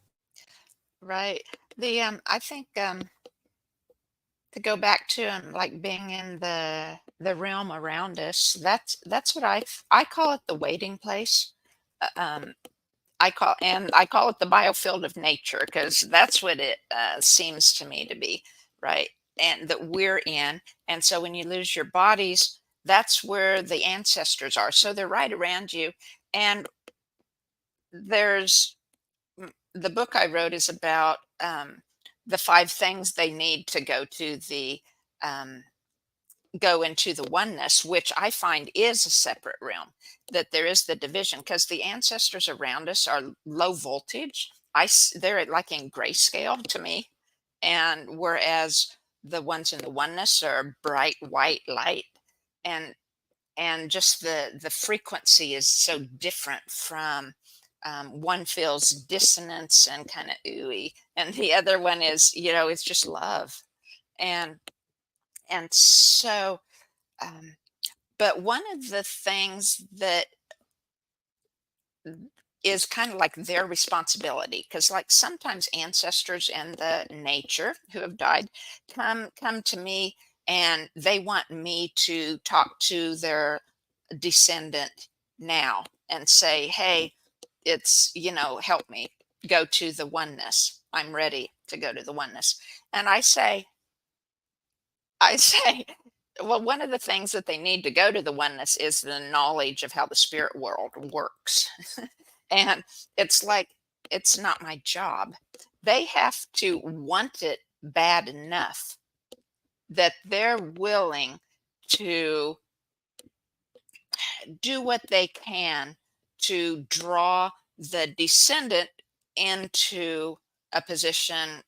right. I think to go back to like being in the realm around us, that's what I call it the waiting place. Um, I call it the biofield of nature because that's what it seems to me to be, right? And that we're in. And so when you lose your bodies, that's where the ancestors are. So they're right around you. And there's the book I wrote is about the 5 things they need to um, go into the oneness, which I find is a separate realm, that there is the division because the ancestors around us are low voltage. They're like in grayscale to me. And whereas the ones in the oneness are bright white light and just the frequency is so different from one feels dissonance and kind of ooey, and the other one is, it's just love. And so um, but one of the things that is kind of like their responsibility, because like sometimes ancestors in the nature who have died come to me and they want me to talk to their descendant now and say, hey, it's, help me go to the oneness. I'm ready to go to the oneness. And I say, well, one of the things that they need to go to the oneness is the knowledge of how the spirit world works. And it's like, it's not my job. They have to want it bad enough that they're willing to do what they can to draw the descendant into a position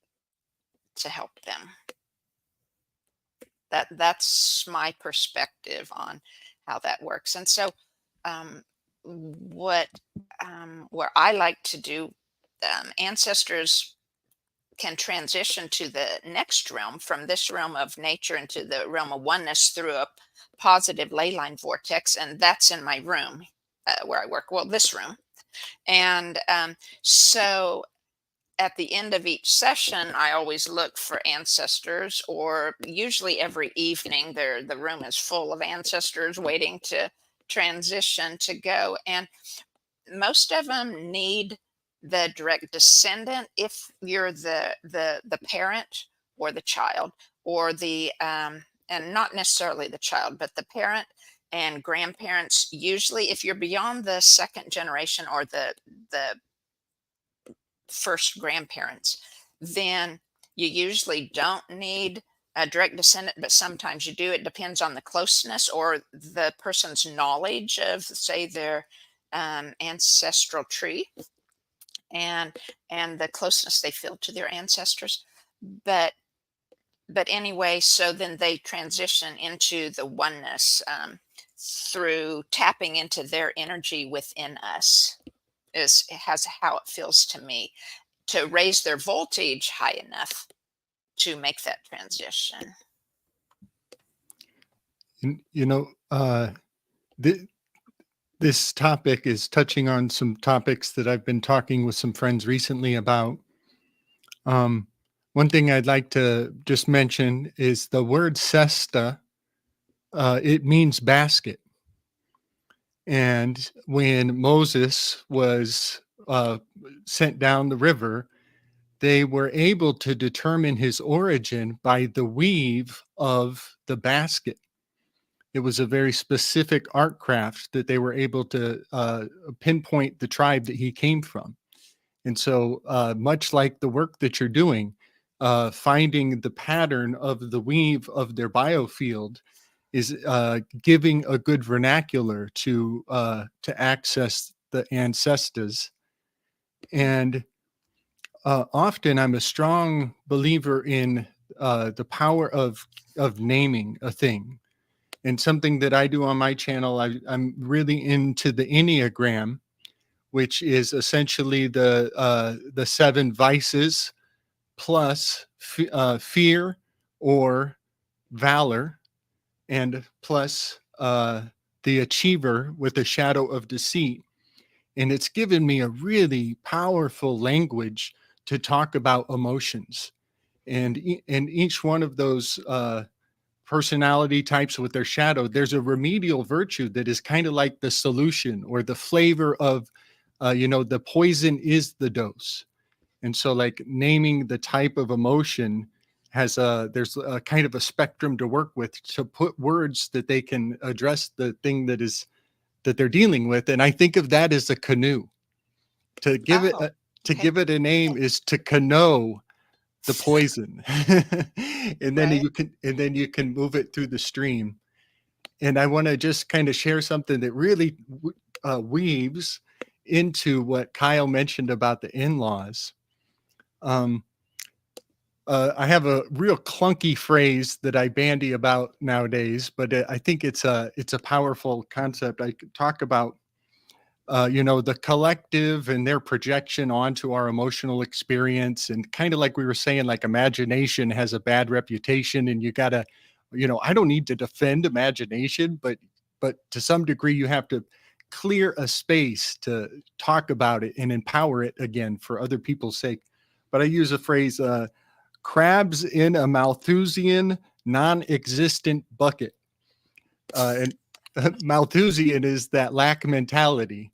to help them. That's my perspective on how that works. And so what where I like to do, ancestors can transition to the next realm from this realm of nature into the realm of oneness through a positive ley line vortex, and that's in my room where I work. Well, this room. And so at the end of each session, I always look for ancestors, or usually every evening, the room is full of ancestors waiting to transition to go. And most of them need the direct descendant if you're the parent or the child, or the and not necessarily the child, but the parent and grandparents. Usually, if you're beyond the second generation or the first grandparents, then you usually don't need a direct descendant, but sometimes you do. It depends on the closeness or the person's knowledge of, say, their ancestral tree, and the closeness they feel to their ancestors. But anyway, so then they transition into the oneness through tapping into their energy within us. Has how it feels to me to raise their voltage high enough to make that transition. This topic is touching on some topics that I've been talking with some friends recently about. One thing I'd like to just mention is the word cesta. It means basket. And when Moses was sent down the river, they were able to determine his origin by the weave of the basket. It was a very specific art craft that they were able to pinpoint the tribe that he came from. And so much like the work that you're doing, finding the pattern of the weave of their biofield is giving a good vernacular to access the ancestors. And often I'm a strong believer in the power of naming a thing. And something that I do on my channel, I'm really into the Enneagram, which is essentially the 7 vices plus fear or valor, and plus the achiever with a shadow of deceit. And it's given me a really powerful language to talk about emotions. And each one of those personality types with their shadow, there's a remedial virtue that is kind of like the solution or the flavor of, the poison is the dose. And so like naming the type of emotion there's a kind of a spectrum to work with to put words that they can address the thing that they're dealing with. And I think of that as a canoe. To give it Oh, to okay. give it a name is to canoe the poison. and then Right. you can move it through the stream. And I want to just kind of share something that really weaves into what Kyle mentioned about the in-laws. I have a real clunky phrase that I bandy about nowadays, but I think it's a powerful concept. I could talk about the collective and their projection onto our emotional experience, and kind of like we were saying, like imagination has a bad reputation, and you gotta, I don't need to defend imagination, but to some degree you have to clear a space to talk about it and empower it again for other people's sake. But I use a phrase, crabs in a Malthusian non-existent bucket. And Malthusian is that lack mentality.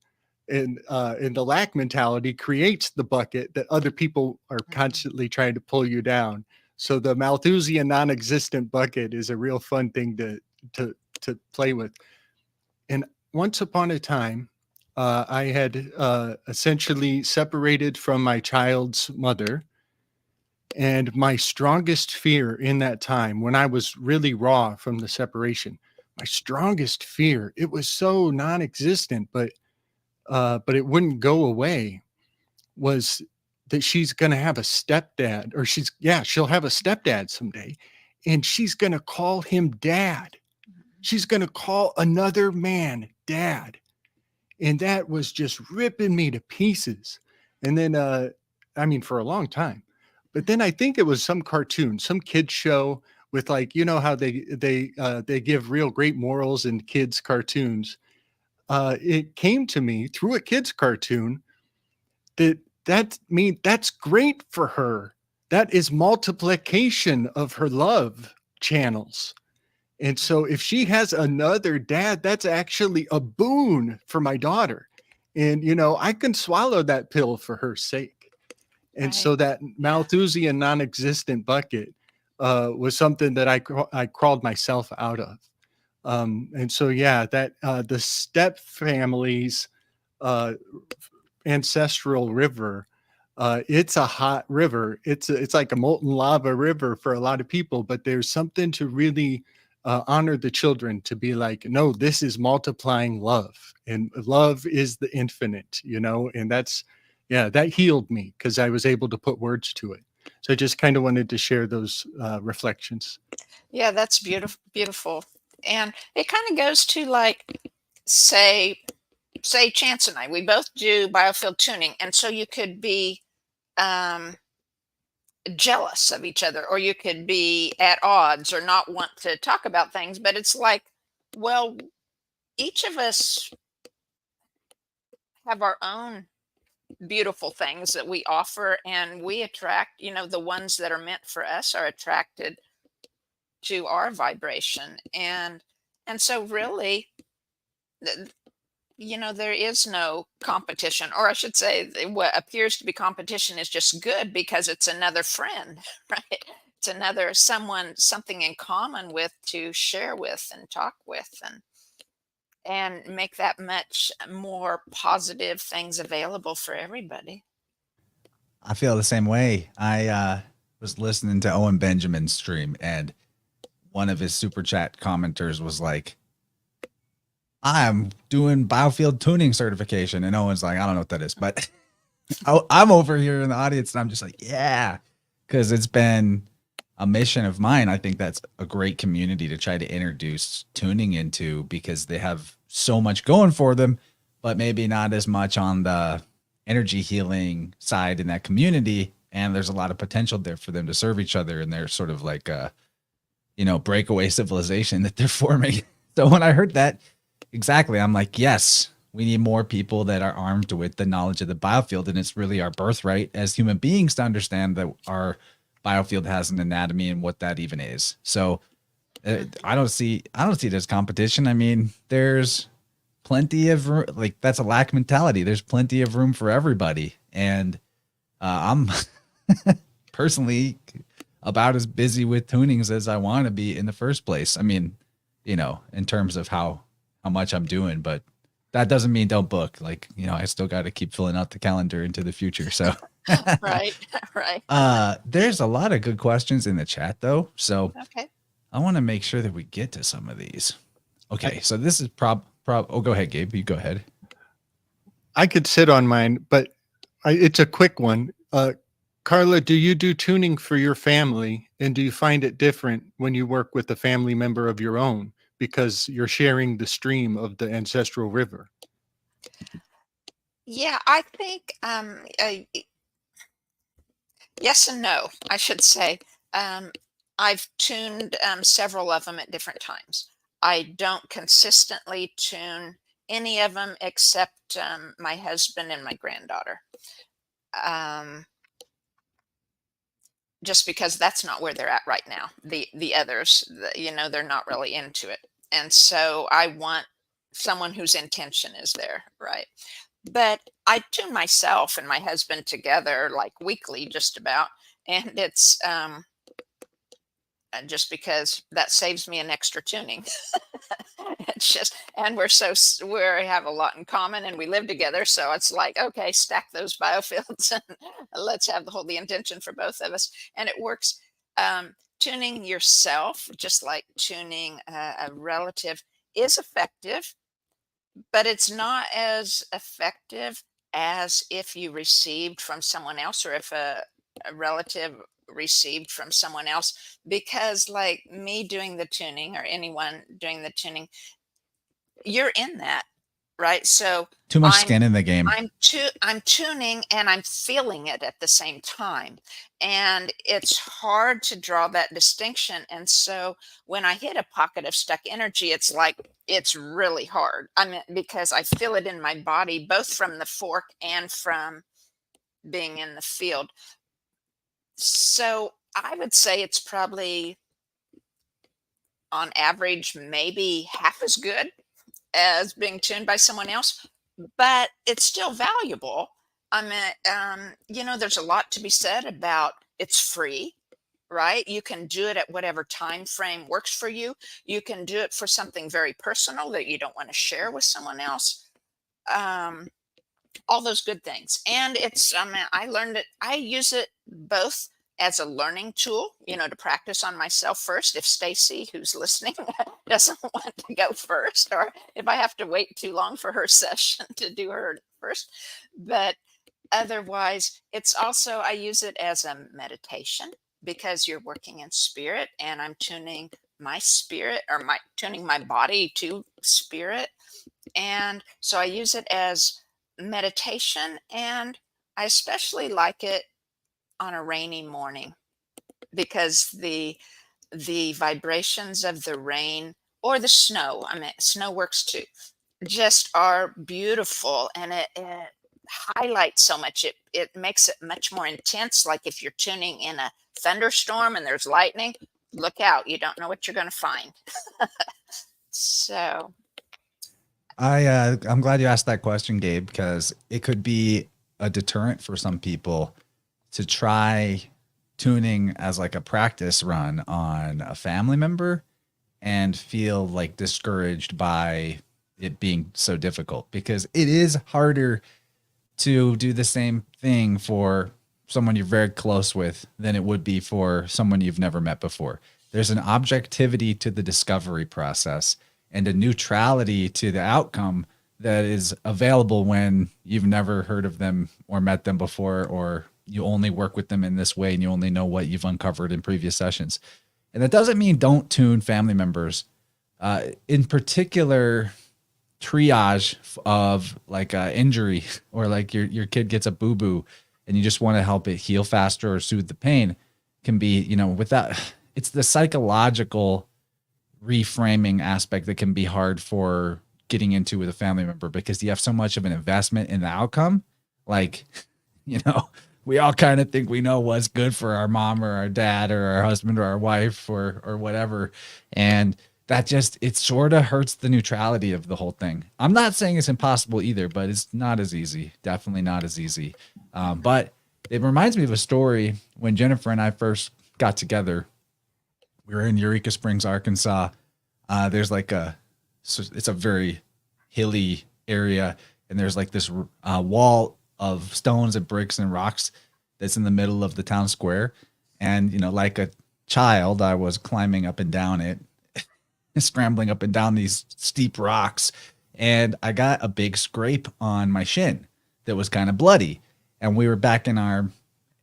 And the lack mentality creates the bucket that other people are constantly trying to pull you down. So the Malthusian non-existent bucket is a real fun thing to play with. And once upon a time, I had essentially separated from my child's mother. And my strongest fear in that time, when I was really raw from the separation, my strongest fear, it was so non-existent, but it wouldn't go away, was that she's going to have a stepdad, or she'll have a stepdad someday, and she's going to call him dad. She's going to call another man dad. And that was just ripping me to pieces. And then, for a long time. But then I think it was some cartoon, some kids show with, like, how they give real great morals in kids cartoons. It came to me through a kids cartoon that's great for her. That is multiplication of her love channels. And so if she has another dad, that's actually a boon for my daughter. And, I can swallow that pill for her sake. And Right. so that Malthusian non-existent bucket was something that I crawled myself out of. And so, that the step family's ancestral river, it's a hot river. It's like a molten lava river for a lot of people, but there's something to really honor the children, to be like, no, this is multiplying love, and love is the infinite, and that healed me because I was able to put words to it. So I just kind of wanted to share those reflections. Yeah, that's beautiful, beautiful. And it kind of goes to, like, say Chance and I, we both do biofield tuning. And so you could be jealous of each other, or you could be at odds or not want to talk about things. But it's like, well, each of us have our own beautiful things that we offer, and we attract, the ones that are meant for us are attracted to our vibration. And so really, there is no competition, or I should say what appears to be competition is just good, because it's another friend, right? It's another something in common with, to share with and talk with, and make that much more positive things available for everybody. I feel the same way. I was listening to Owen Benjamin's stream, and one of his super chat commenters was like, I'm doing biofield tuning certification. And Owen's like, I don't know what that is, but I'm over here in the audience, and I'm just like, yeah, because it's been a mission of mine. I think that's a great community to try to introduce tuning into, because they have so much going for them, but maybe not as much on the energy healing side in that community. And there's a lot of potential there for them to serve each other. And they're sort of like a, breakaway civilization that they're forming. So when I heard that, exactly, I'm like, yes, We need more people that are armed with the knowledge of the biofield, and it's really our birthright as human beings to understand that our biofield has an anatomy and what that even is. So I don't see there's competition. I mean, there's plenty of like, that's a lack mentality. There's plenty of room for everybody, and I'm personally about as busy with tunings as I want to be in the first place. I mean, you know, in terms of how much I'm doing, but that doesn't mean don't book. Like, you know, I still got to keep filling out the calendar into the future. So Right. Right. there's a lot of good questions in the chat though. So Okay. I want to make sure that we get to some of these. Okay. So this is oh, go ahead, Gabe. You go ahead. I could sit on mine, but it's a quick one. Carla, do you do tuning for your family? And do you find it different when you work with a family member of your own? Because you're sharing the stream of the ancestral river. Yeah, I think yes and no, I should say. I've tuned several of them at different times. I don't consistently tune any of them except my husband and my granddaughter. Just because that's not where they're at right now. The others, you know, they're not really into it. And so I want someone whose intention is there, right? But I tune myself and my husband together like weekly, just about. And it's just because that saves me an extra tuning. It's just, and we have a lot in common and we live together. So it's like, okay, stack those biofields and let's have the intention for both of us. And it works. Tuning yourself, just like tuning a relative, is effective, but it's not as effective as if you received from someone else, or if a relative received from someone else, because like me doing the tuning or anyone doing the tuning, you're in that, right? So Too much skin in the game. I'm tuning and I'm feeling it at the same time, and it's hard to draw that distinction. And so when I hit a pocket of stuck energy, it's like it's really hard. I mean, because I feel it in my body, both from the fork and from being in the field. So I would say it's probably on average maybe half as good as being tuned by someone else, but it's still valuable. I mean, you know, there's a lot to be said about it's free, right? You can do it at whatever time frame works for you. You can do it for something very personal that you don't want to share with someone else. All those good things. And it's, I mean, I learned it, I use it both as a learning tool, you know, to practice on myself first. If Stacy, who's listening, doesn't want to go first, or if I have to wait too long for her session to do her first. But otherwise, it's also, I use it as a meditation, because you're working in spirit and I'm tuning my spirit, or tuning my body to spirit. And so I use it as meditation, and I especially like it on a rainy morning, because the vibrations of the rain or the snow, I mean, snow works too, just are beautiful, and it highlights so much. It makes it much more intense. Like if you're tuning in a thunderstorm and there's lightning, look out, you don't know what you're going to find. So I'm glad you asked that question, Gabe, because it could be a deterrent for some people to try tuning as like a practice run on a family member and feel like discouraged by it being so difficult, because it is harder to do the same thing for someone you're very close with than it would be for someone you've never met before. There's an objectivity to the discovery process and a neutrality to the outcome that is available when you've never heard of them or met them before, or you only work with them in this way and you only know what you've uncovered in previous sessions. And that doesn't mean don't tune family members. In particular, triage of like an injury, or like your kid gets a boo-boo and you just want to help it heal faster or soothe the pain, can be, you know, without, it's the psychological reframing aspect that can be hard for getting into with a family member because you have so much of an investment in the outcome. Like, we all kind of think we know what's good for our mom or our dad or our husband or our wife or whatever. And that just, it sort of hurts the neutrality of the whole thing. I'm not saying it's impossible either, but it's not as easy. Definitely not as easy. But it reminds me of a story when Jennifer and I first got together. We were in Eureka Springs, Arkansas. There's like it's a very hilly area, and there's like this wall of stones and bricks and rocks that's in the middle of the town square. And, like a child, I was climbing up and down it, scrambling up and down these steep rocks. And I got a big scrape on my shin that was kind of bloody. And we were back in our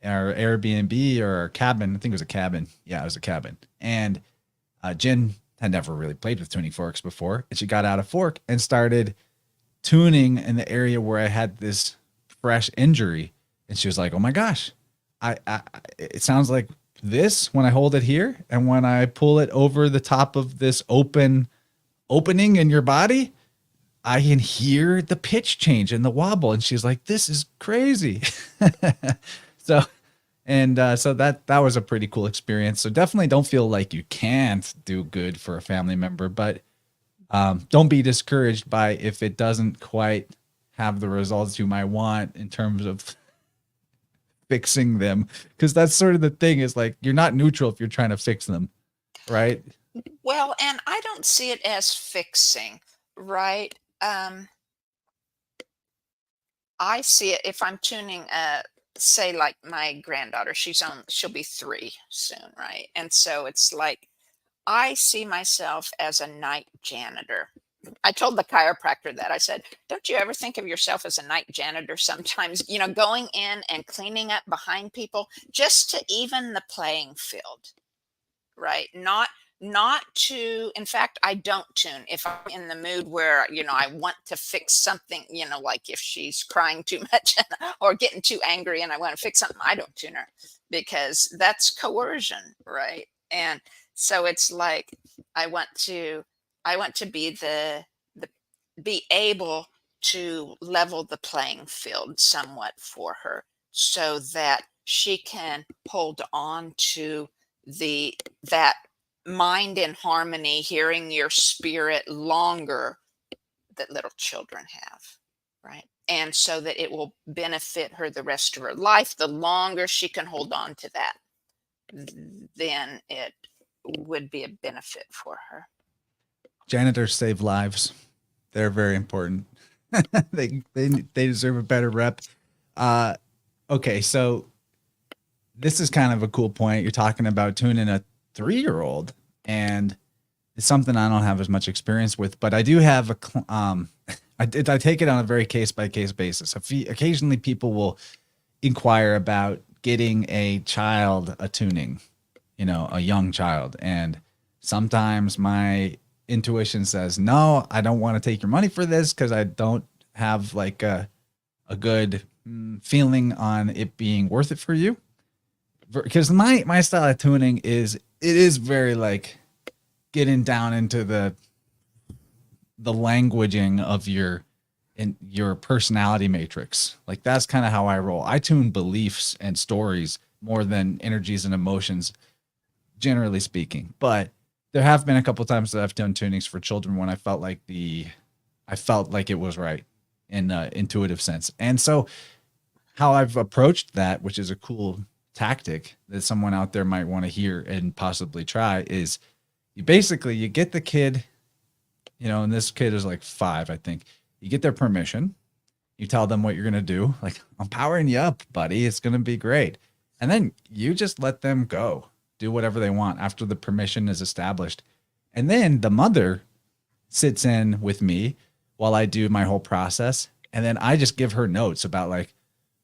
Airbnb or our cabin. I think it was a cabin. Yeah, it was a cabin. And Jen had never really played with tuning forks before. And she got out a fork and started tuning in the area where I had this fresh injury. And she was like, oh my gosh, it sounds like this when I hold it here. And when I pull it over the top of this opening in your body, I can hear the pitch change and the wobble. And she's like, this is crazy. So that was a pretty cool experience. So definitely don't feel like you can't do good for a family member, but don't be discouraged by if it doesn't quite have the results you might want in terms of fixing them. Because that's sort of the thing, is like, you're not neutral if you're trying to fix them, right? Well, and I don't see it as fixing, right? I see it if I'm tuning say like my granddaughter, she'll be 3 soon, right? And so it's like, I see myself as a night janitor. I told the chiropractor that. I said, don't you ever think of yourself as a night janitor sometimes, going in and cleaning up behind people just to even the playing field, right? Not to, in fact, I don't tune if I'm in the mood where, I want to fix something, like if she's crying too much or getting too angry and I want to fix something, I don't tune her, because that's coercion, right? And so it's like, I want to be able to level the playing field somewhat for her so that she can hold on to that mind in harmony, hearing your spirit longer, that little children have, right? And so that it will benefit her the rest of her life. The longer she can hold on to that, then it would be a benefit for her. Janitors save lives. They're very important. they deserve a better rep. Okay, so this is kind of a cool point. You're talking about tuning a 3-year-old, and it's something I don't have as much experience with, but I do have I take it on a very case-by-case basis. Occasionally people will inquire about getting a child a tuning, a young child. And sometimes my intuition says, no, I don't want to take your money for this because I don't have like a good feeling on it being worth it for you. Because my style of tuning is very like getting down into the languaging of your personality matrix. Like, that's kind of how I roll. I tune beliefs and stories more than energies and emotions, generally speaking. But there have been a couple of times that I've done tunings for children when I felt like it was right in an intuitive sense. And so how I've approached that, which is a cool tactic that someone out there might want to hear and possibly try, is you get the kid, and this kid is like 5, I think. You get their permission. You tell them what you're going to do. Like, I'm powering you up, buddy. It's going to be great. And then you just let them go, do whatever they want after the permission is established. And then the mother sits in with me while I do my whole process. And then I just give her notes about like,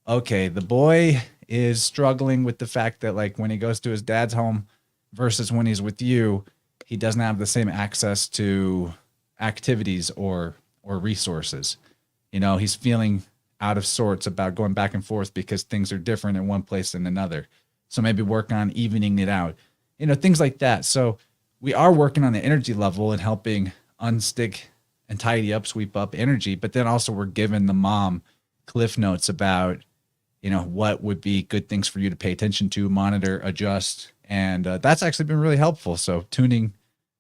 okay, the boy is struggling with the fact that like when he goes to his dad's home versus when he's with you, he doesn't have the same access to activities or resources. He's feeling out of sorts about going back and forth because things are different in one place than another. So maybe work on evening it out, things like that. So we are working on the energy level and helping unstick and tidy up, sweep up energy. But then also we're giving the mom cliff notes about, what would be good things for you to pay attention to, monitor, adjust. And that's actually been really helpful. So tuning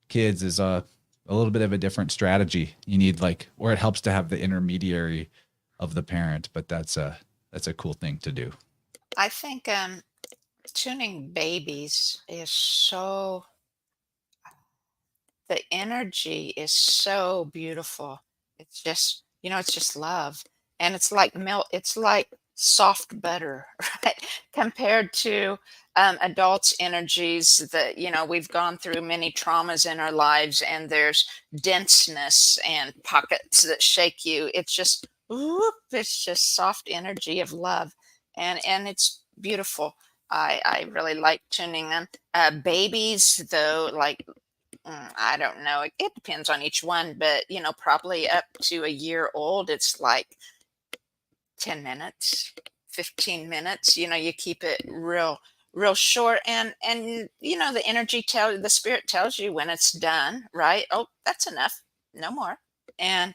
kids is a little bit of a different strategy. You need or it helps to have the intermediary of the parent, but that's a cool thing to do. I think tuning babies is so, the energy is so beautiful. It's just, it's just love. And it's like milk, it's like soft butter, right? Compared to adults' energies that, we've gone through many traumas in our lives, and there's denseness and pockets that shake you. It's just, whoop, it's just soft energy of love. And it's beautiful. I really like tuning them. Babies, though, I don't know. It depends on each one, but probably up to a year old, it's like 10 minutes, 15 minutes. You keep it real short, and the spirit tells you when it's done, right? Oh, that's enough, no more. And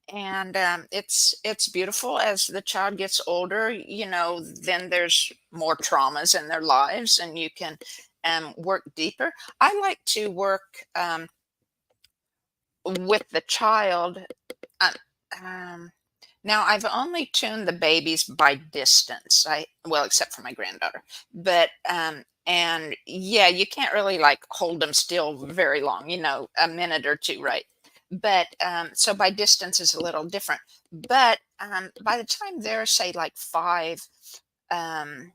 it's beautiful. As the child gets older, then there's more traumas in their lives, and you can work deeper. I like to work with the child. Uh, um, Now, I've only tuned the babies by distance. Well, except for my granddaughter, but and yeah, you can't really hold them still very long. A minute or two, right? But so by distance is a little different. But by the time they're, say, 5, um,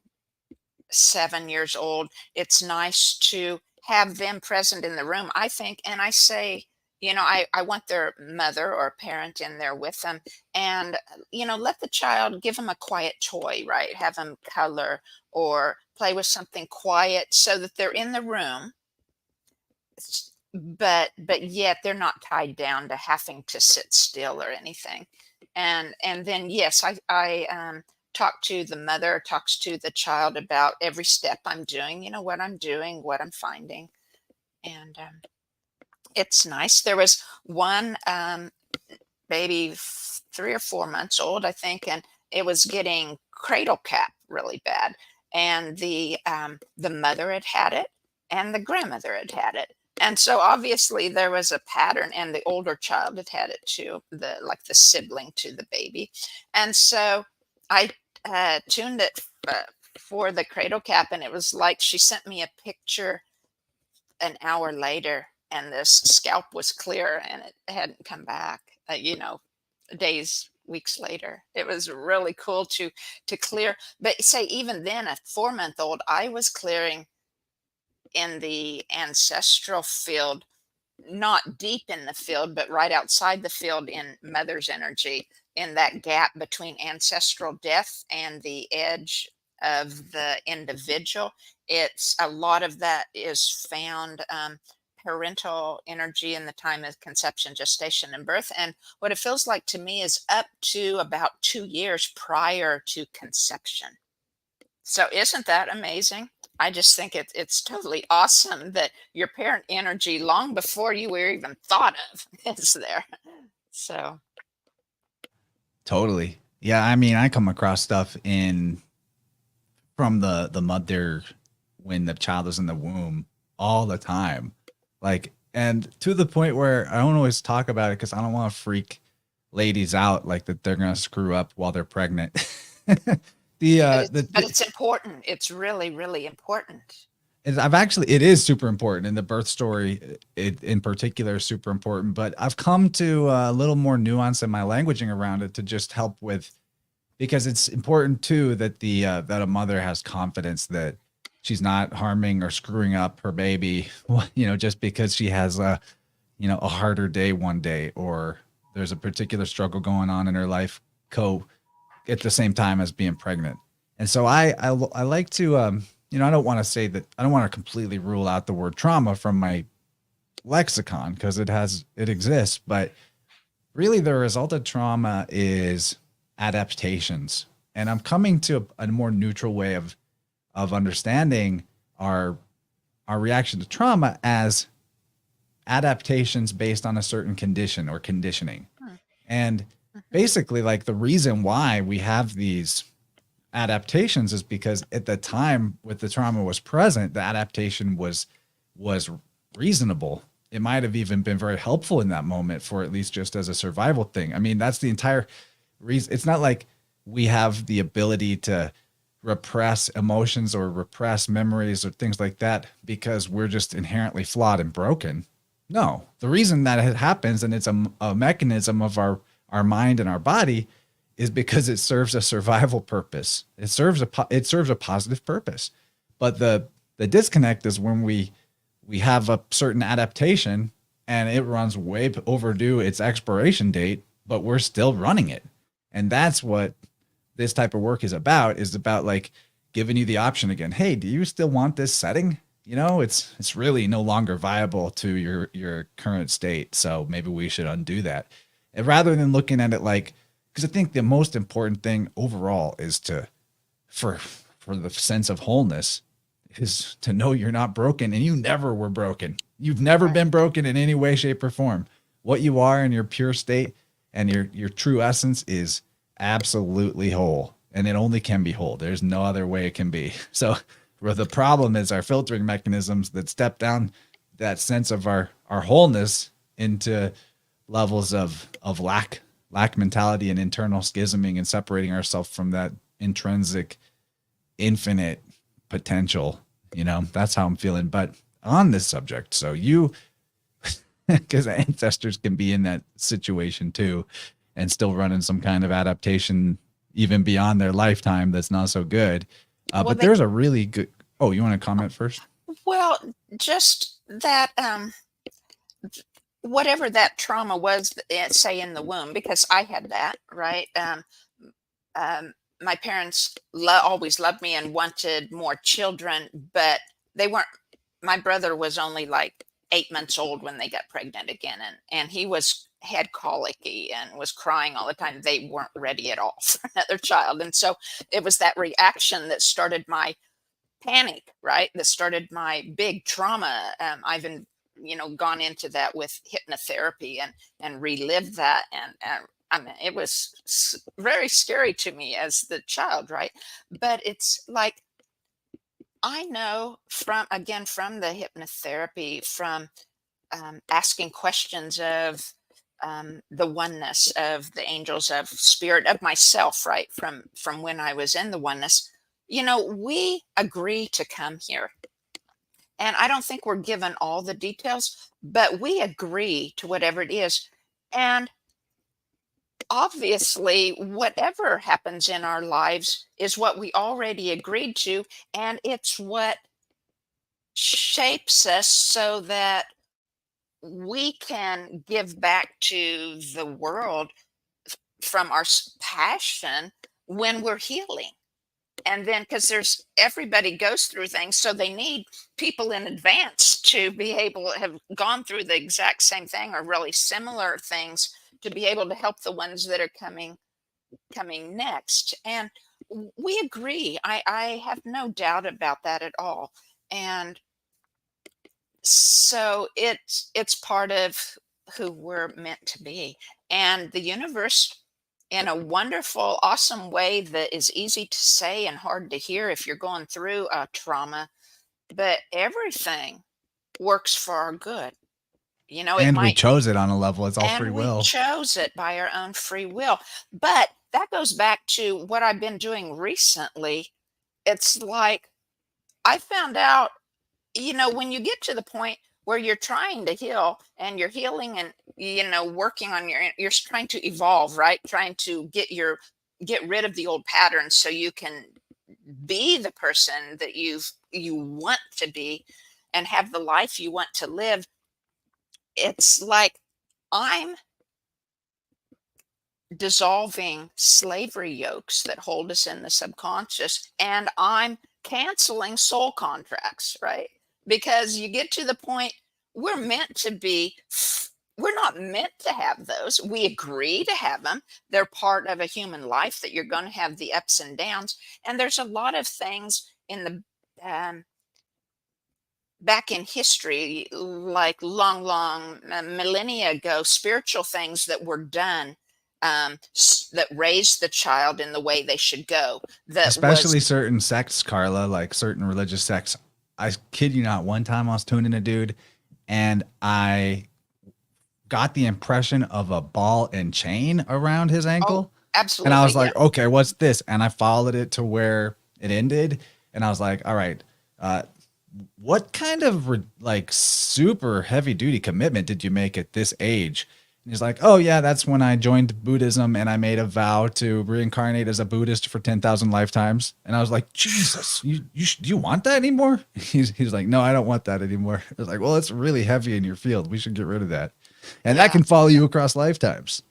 7 years old, it's nice to have them present in the room, I think. And I say, I want their mother or parent in there with them, and, let the child, give them a quiet toy, right? Have them color or play with something quiet so that they're in the room, but yet they're not tied down to having to sit still or anything. And then, yes, I talk to the mother, talks to the child about every step I'm doing, what I'm doing, what I'm finding. And it's nice. There was one baby, 3 or 4 months old, I think, and it was getting cradle cap really bad. And the mother had it, and the grandmother had it. And so obviously there was a pattern, and the older child had it too, the sibling to the baby. And so I tuned it for the cradle cap, and it was like she sent me a picture an hour later, and this scalp was clear, and it hadn't come back, days, weeks later. It was really cool to clear. But say, even then, a 4-month-old, I was clearing in the ancestral field, not deep in the field, but right outside the field in mother's energy, in that gap between ancestral death and the edge of the individual. It's a lot of that is found parental energy in the time of conception, gestation, and birth. And what it feels like to me is up to about 2 years prior to conception. So isn't that amazing? I just think it's totally awesome that your parent energy, long before you were even thought of, is there. So Totally. Yeah. I mean, I come across stuff from the mother when the child is in the womb all the time. And to the point where I don't always talk about it because I don't want to freak ladies out, that they're going to screw up while they're pregnant. but it's important. It's really, really important. It is super important, and the birth story in particular is super important, but I've come to a little more nuance in my languaging around it to just help with, because it's important too that that a mother has confidence that she's not harming or screwing up her baby, just because she has a harder day one day, or there's a particular struggle going on in her life at the same time as being pregnant. And so I like to, I don't want to say that, I don't want to completely rule out the word trauma from my lexicon, because it exists, but really the result of trauma is adaptations. And I'm coming to a more neutral way of understanding our reaction to trauma as adaptations based on a certain condition or conditioning. Hmm. And basically, like, the reason why we have these adaptations is because at the time with the trauma was present, the adaptation was reasonable. It might have even been very helpful in that moment, for at least just as a survival thing. I mean, that's the entire reason. It's not like we have the ability to repress emotions or repress memories or things like that because we're just inherently flawed and broken. No, the reason that it happens, and it's a mechanism of our mind and our body, is because it serves a survival purpose. It serves a positive purpose. But the disconnect is when we have a certain adaptation and it runs way overdue its expiration date, but we're still running it. And that's what this type of work is about like giving you the option again. Hey, do you still want this setting? You know, it's really no longer viable to your current state. So maybe we should undo that. And rather than looking at it like, because I think the most important thing overall is for the sense of wholeness is to know you're not broken, and you never were broken. You've never been broken in any way, shape, or form. What you are in your pure state and your true essence is absolutely whole, and it only can be whole. There's no other way it can be. So where the problem is our filtering mechanisms that step down that sense of our wholeness into levels of lack mentality and internal schisming and separating ourselves from that intrinsic infinite potential. You know, that's how I'm feeling. But on this subject, so you, because ancestors can be in that situation too and still running some kind of adaptation even beyond their lifetime that's not so good. But there's a really good, you want to comment first? Well, just that whatever that trauma was, say in the womb, because I had that, right? My parents always loved me and wanted more children, but they weren't. My brother was only like 8 months old when they got pregnant again, and he had colicky and was crying all the time. They weren't ready at all for another child, and so it was that reaction that started my panic, right? That started my big trauma. I've been, gone into that with hypnotherapy and relived that, and I mean, it was very scary to me as the child, right? But it's like I know from the hypnotherapy, from asking questions of the oneness of the angels, of spirit, of myself, right? From when I was in the oneness, we agree to come here. And I don't think we're given all the details, but we agree to whatever it is. And obviously, whatever happens in our lives is what we already agreed to. And it's what shapes us so that we can give back to the world from our passion when we're healing. And then, because everybody goes through things, so they need people in advance to be able to have gone through the exact same thing or really similar things to be able to help the ones that are coming next. And we agree. I have no doubt about that at all. And so it's part of who we're meant to be. And the universe, in a wonderful, awesome way that is easy to say and hard to hear if you're going through a trauma, but everything works for our good. And we chose it on a level. It's all free will. We chose it by our own free will. But that goes back to what I've been doing recently. It's like I found out, when you get to the point where you're trying to heal and you're healing and, working on you're trying to evolve, right? Trying to get rid of the old patterns so you can be the person that you want to be and have the life you want to live. It's like I'm dissolving slavery yokes that hold us in the subconscious, and I'm canceling soul contracts, right? Because you get to the point we're not meant to have those. We agree to have them. They're part of a human life, that you're going to have the ups and downs. And there's a lot of things in back in history, like long millennia ago, spiritual things that were done, that raised the child in the way they should go. That was Especially certain sects, Carla, like certain religious sects. I kid you not, one time I was tuning a dude and I got the impression of a ball and chain around his oh, ankle. And I absolutely, was yeah. like, okay, what's this? And I followed it to where it ended. And I was like, all right, what kind of like super heavy duty commitment did you make at this age? And he's like, oh yeah, that's when I joined Buddhism and I made a vow to reincarnate as a Buddhist for 10,000 lifetimes. And I was like, Jesus, do you want that anymore? He's like, no, I don't want that anymore. I was like, well, it's really heavy in your field. We should get rid of that. And that Yeah. can follow you across lifetimes.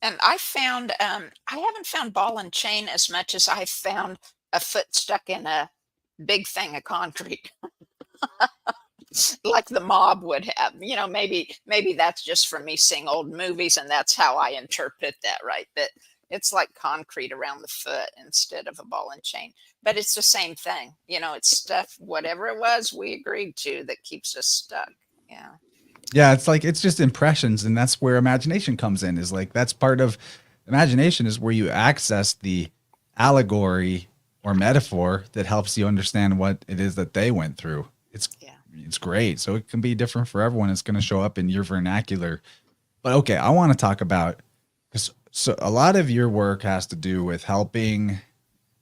And I found, I haven't found ball and chain as much as I found a foot stuck in a big thing of concrete, like the mob would have. Maybe that's just from me seeing old movies, and that's how I interpret that, right? But it's like concrete around the foot instead of a ball and chain. But it's the same thing. It's stuff, whatever it was we agreed to, that keeps us stuck. Yeah. Yeah, it's just impressions, and that's where imagination comes in. Is like that's part of imagination is where you access the allegory or metaphor that helps you understand what it is that they went through. Yeah. It's great. So it can be different for everyone. It's going to show up in your vernacular. But okay, I want to talk about because so a lot of your work has to do with helping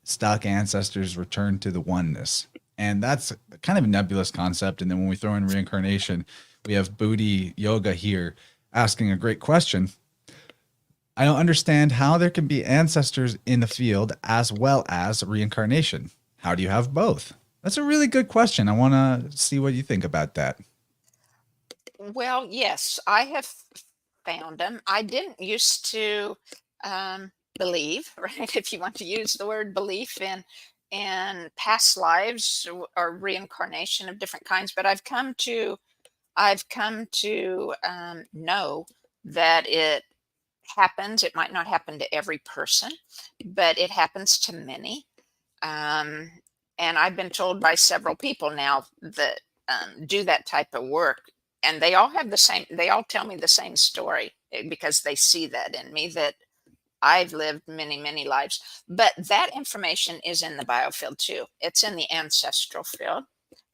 stuck ancestors return to the oneness. And that's kind of a nebulous concept. And then when we throw in reincarnation, we have Booty Yoga here asking a great question. I don't understand how there can be ancestors in the field as well as reincarnation. How do you have both? That's a really good question. I want to see what you think about that. Well, yes, I have found them. I didn't used to believe, right? If you want to use the word belief in past lives or reincarnation of different kinds, but I've come to know that it happens. It might not happen to every person, but it happens to many. And I've been told by several people now that do that type of work, and they all tell me the same story, because they see that in me, that I've lived many lives. But that information is in the biofield too. It's in the ancestral field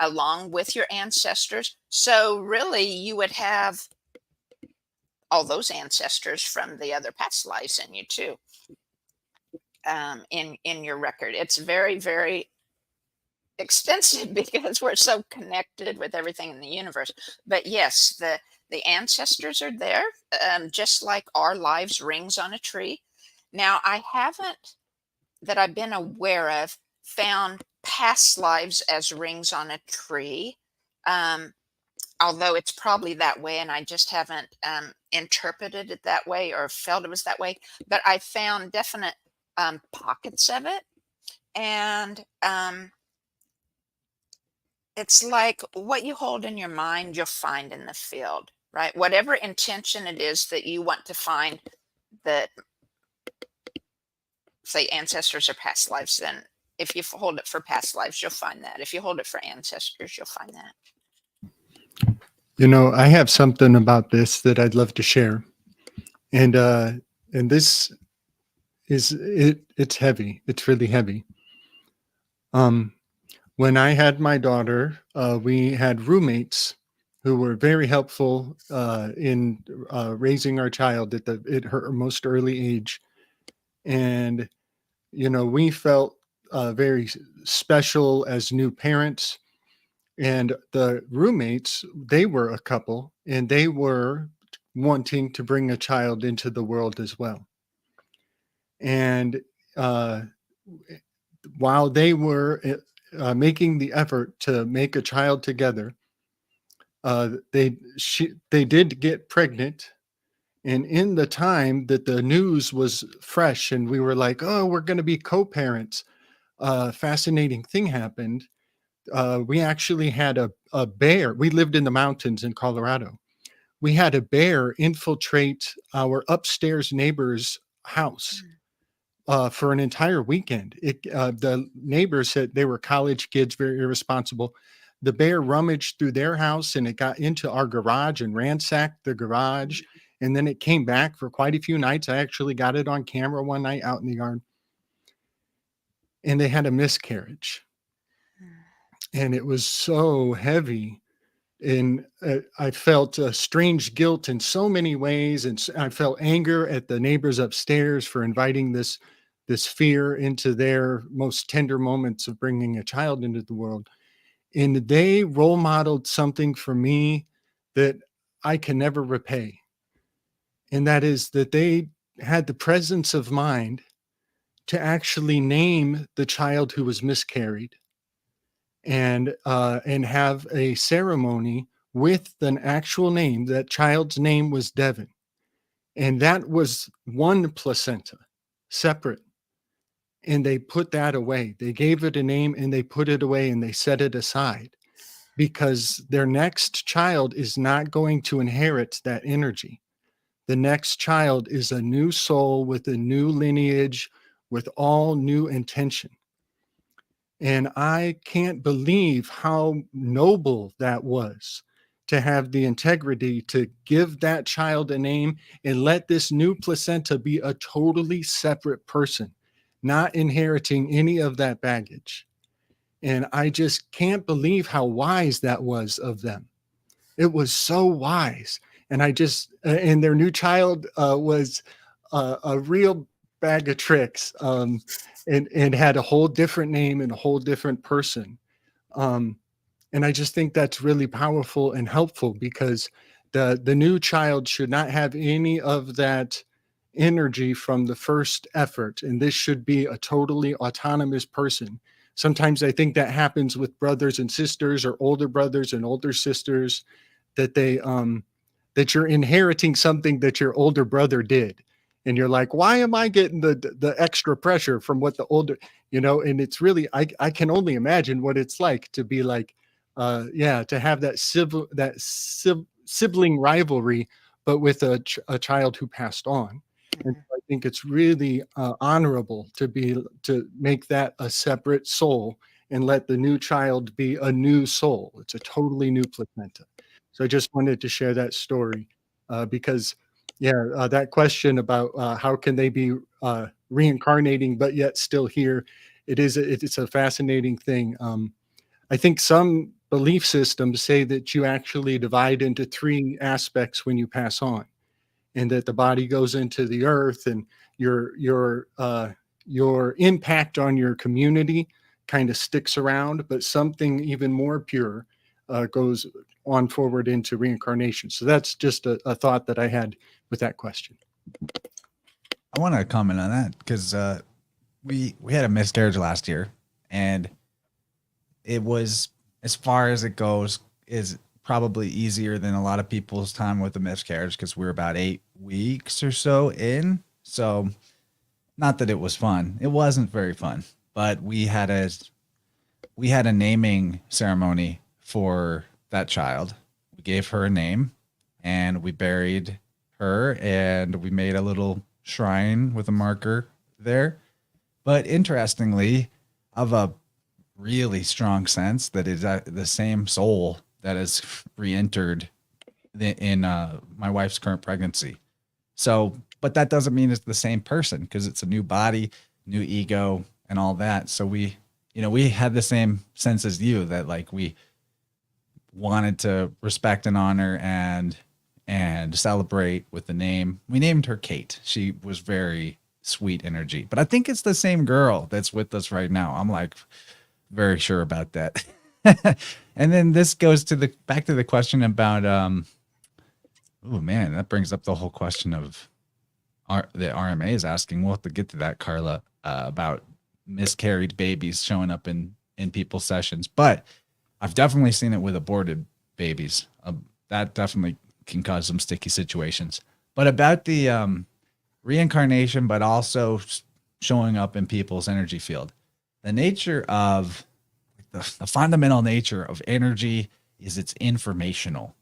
along with your ancestors. So really you would have all those ancestors from the other past lives in you too, in your record. It's very extensive because we're so connected with everything in the universe. But yes, the ancestors are there, just like our lives rings on a tree. Now, I haven't, that I've been aware of, found past lives as rings on a tree, although it's probably that way, and I just haven't interpreted it that way or felt it was that way. But I found definite pockets of it, and it's like what you hold in your mind, you'll find in the field, right? Whatever intention it is that you want to find, that, say, ancestors or past lives, then if you hold it for past lives, you'll find that. If you hold it for ancestors, you'll find that. I have something about this that I'd love to share. And this is it's heavy. It's really heavy. When I had my daughter, we had roommates who were very helpful in raising our child at her most early age. And, we felt very special as new parents. And the roommates, they were a couple, and they were wanting to bring a child into the world as well. And while they were making the effort to make a child together, they did get pregnant. And in the time that the news was fresh and we were like, oh, we're going to be co-parents, fascinating thing happened. We actually had a bear. We lived in the mountains in Colorado. We had a bear infiltrate our upstairs neighbor's house for an entire weekend. The neighbors said they were college kids, very irresponsible. the bear rummaged through their house and it got into our garage and ransacked the garage. And then it came back for quite a few nights. I actually got it on camera one night out in the yard. And they had a miscarriage. And it was so heavy. And I felt a strange guilt in so many ways. And I felt anger at the neighbors upstairs for inviting this fear into their most tender moments of bringing a child into the world. And they role modeled something for me that I can never repay. And that is that they had the presence of mind to actually name the child who was miscarried and have a ceremony with an actual name. That child's name was Devin. And that was one placenta, separate. And they put that away. They gave it a name and they put it away and they set it aside because their next child is not going to inherit that energy. The next child is a new soul with a new lineage, with all new intention. And I can't believe how noble that was to have the integrity to give that child a name and let this new placenta be a totally separate person, not inheriting any of that baggage. And I just can't believe how wise that was of them. It was so wise. And I just, and their new child was a real bag of tricks, and had a whole different name and a whole different person. And I just think that's really powerful and helpful because the new child should not have any of that energy from the first effort. And this should be a totally autonomous person. Sometimes I think that happens with brothers and sisters or older brothers and older sisters, that they that you're inheriting something that your older brother did. And you're like, why am I getting the extra pressure from what the older, and it's really, I can only imagine what it's like to be like, to have that sibling rivalry, but with a child who passed on. And so I think it's really honorable to make that a separate soul and let the new child be a new soul. It's a totally new placenta. So I just wanted to share that story because, that question about how can they be reincarnating but yet still here, it's a fascinating thing. I think some belief systems say that you actually divide into 3 aspects when you pass on, and that the body goes into the earth, and your impact on your community kind of sticks around, but something even more pure goes on forward into reincarnation. So that's just a thought that I had with that question. I want to comment on that because we had a miscarriage last year, and it was, as far as it goes, is probably easier than a lot of people's time with a miscarriage because we're about 8 weeks or so in. So not that it was fun. It wasn't very fun, but we had a naming ceremony for that child. We gave her a name and we buried her, and we made a little shrine with a marker there. But interestingly, of a really strong sense that is the same soul that has re-entered in my wife's current pregnancy. So, but that doesn't mean it's the same person because it's a new body, new ego, and all that. So we had the same sense as you, that like we wanted to respect and honor and celebrate with the name. We named her Kate. She was very sweet energy, but I think it's the same girl that's with us right now. I'm like very sure about that. And then this goes to back to the question about, oh man, that brings up the whole question of the RMA is asking. We'll have to get to that, Carla, about miscarried babies showing up in people's sessions. But I've definitely seen it with aborted babies. That definitely can cause some sticky situations. But about the reincarnation, but also showing up in people's energy field, the nature of the fundamental nature of energy is it's informational.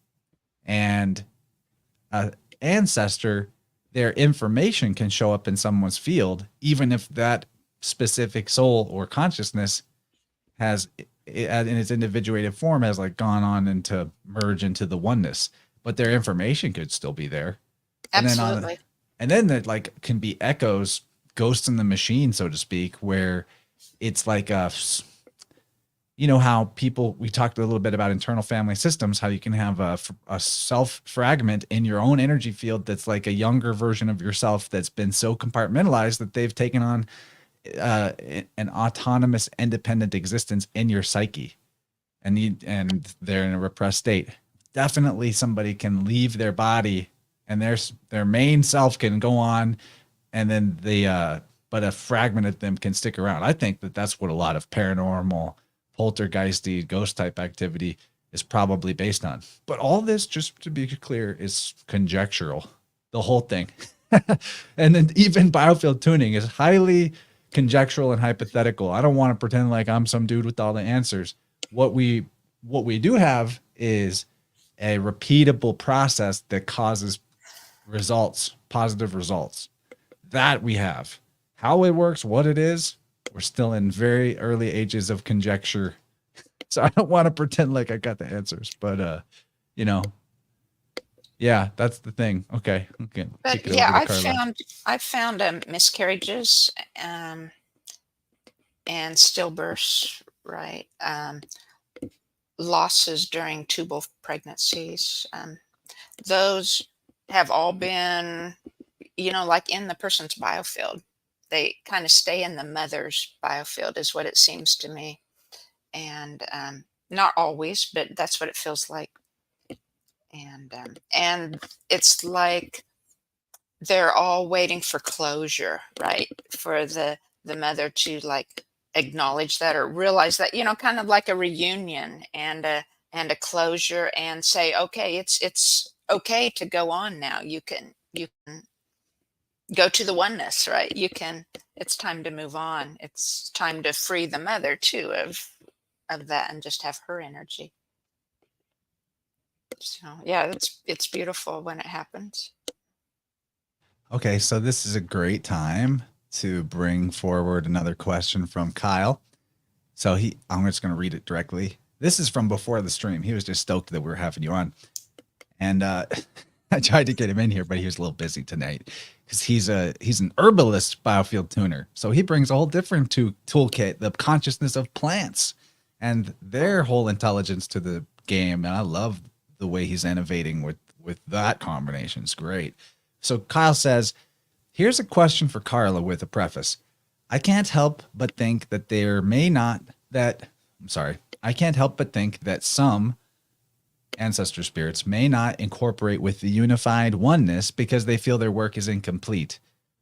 And ancestor, their information can show up in someone's field, even if that specific soul or consciousness has in its individuated form has like gone on into merge into the oneness, but their information could still be there. Absolutely. And then that like can be echoes, ghosts in the machine, so to speak, where it's like how we talked a little bit about internal family systems, how you can have a self fragment in your own energy field that's like a younger version of yourself that's been so compartmentalized that they've taken on an autonomous, independent existence in your psyche, and they're in a repressed state. Definitely, somebody can leave their body, and their main self can go on, and then but a fragment of them can stick around. I think that's what a lot of paranormal, poltergeisty, ghost type activity is probably based on. But all this, just to be clear, is conjectural. The whole thing. And then even biofield tuning is highly conjectural and hypothetical. I don't want to pretend like I'm some dude with all the answers. What we do have is a repeatable process that causes results, positive results. That we have. How it works, what it is, we're still in very early ages of conjecture. So I don't want to pretend like I got the answers, but yeah, that's the thing. Okay. But yeah, I've found miscarriages and stillbirths, right? Losses during tubal pregnancies. Those have all been, like in the person's biofield. They kind of stay in the mother's biofield is what it seems to me. And not always, but that's what it feels like. And it's like they're all waiting for closure, right? For the mother to like acknowledge that or realize that, kind of like a reunion and a closure, and say, okay, it's okay to go on now. You can go to the oneness, right? It's time to move on. It's time to free the mother too of that and just have her energy. So yeah, it's beautiful when it happens. Okay, so this is a great time to bring forward another question from Kyle. So I'm just going to read it directly. This is from before the stream. He was just stoked that we were having you on. And I tried to get him in here, but he was a little busy tonight because he's an herbalist biofield tuner. So he brings a whole different toolkit, the consciousness of plants and their whole intelligence to the game. And I love the way he's innovating with that combination. It's great. So Kyle says, here's a question for Carla with a preface. I can't help but think that some ancestor spirits may not incorporate with the unified oneness because they feel their work is incomplete.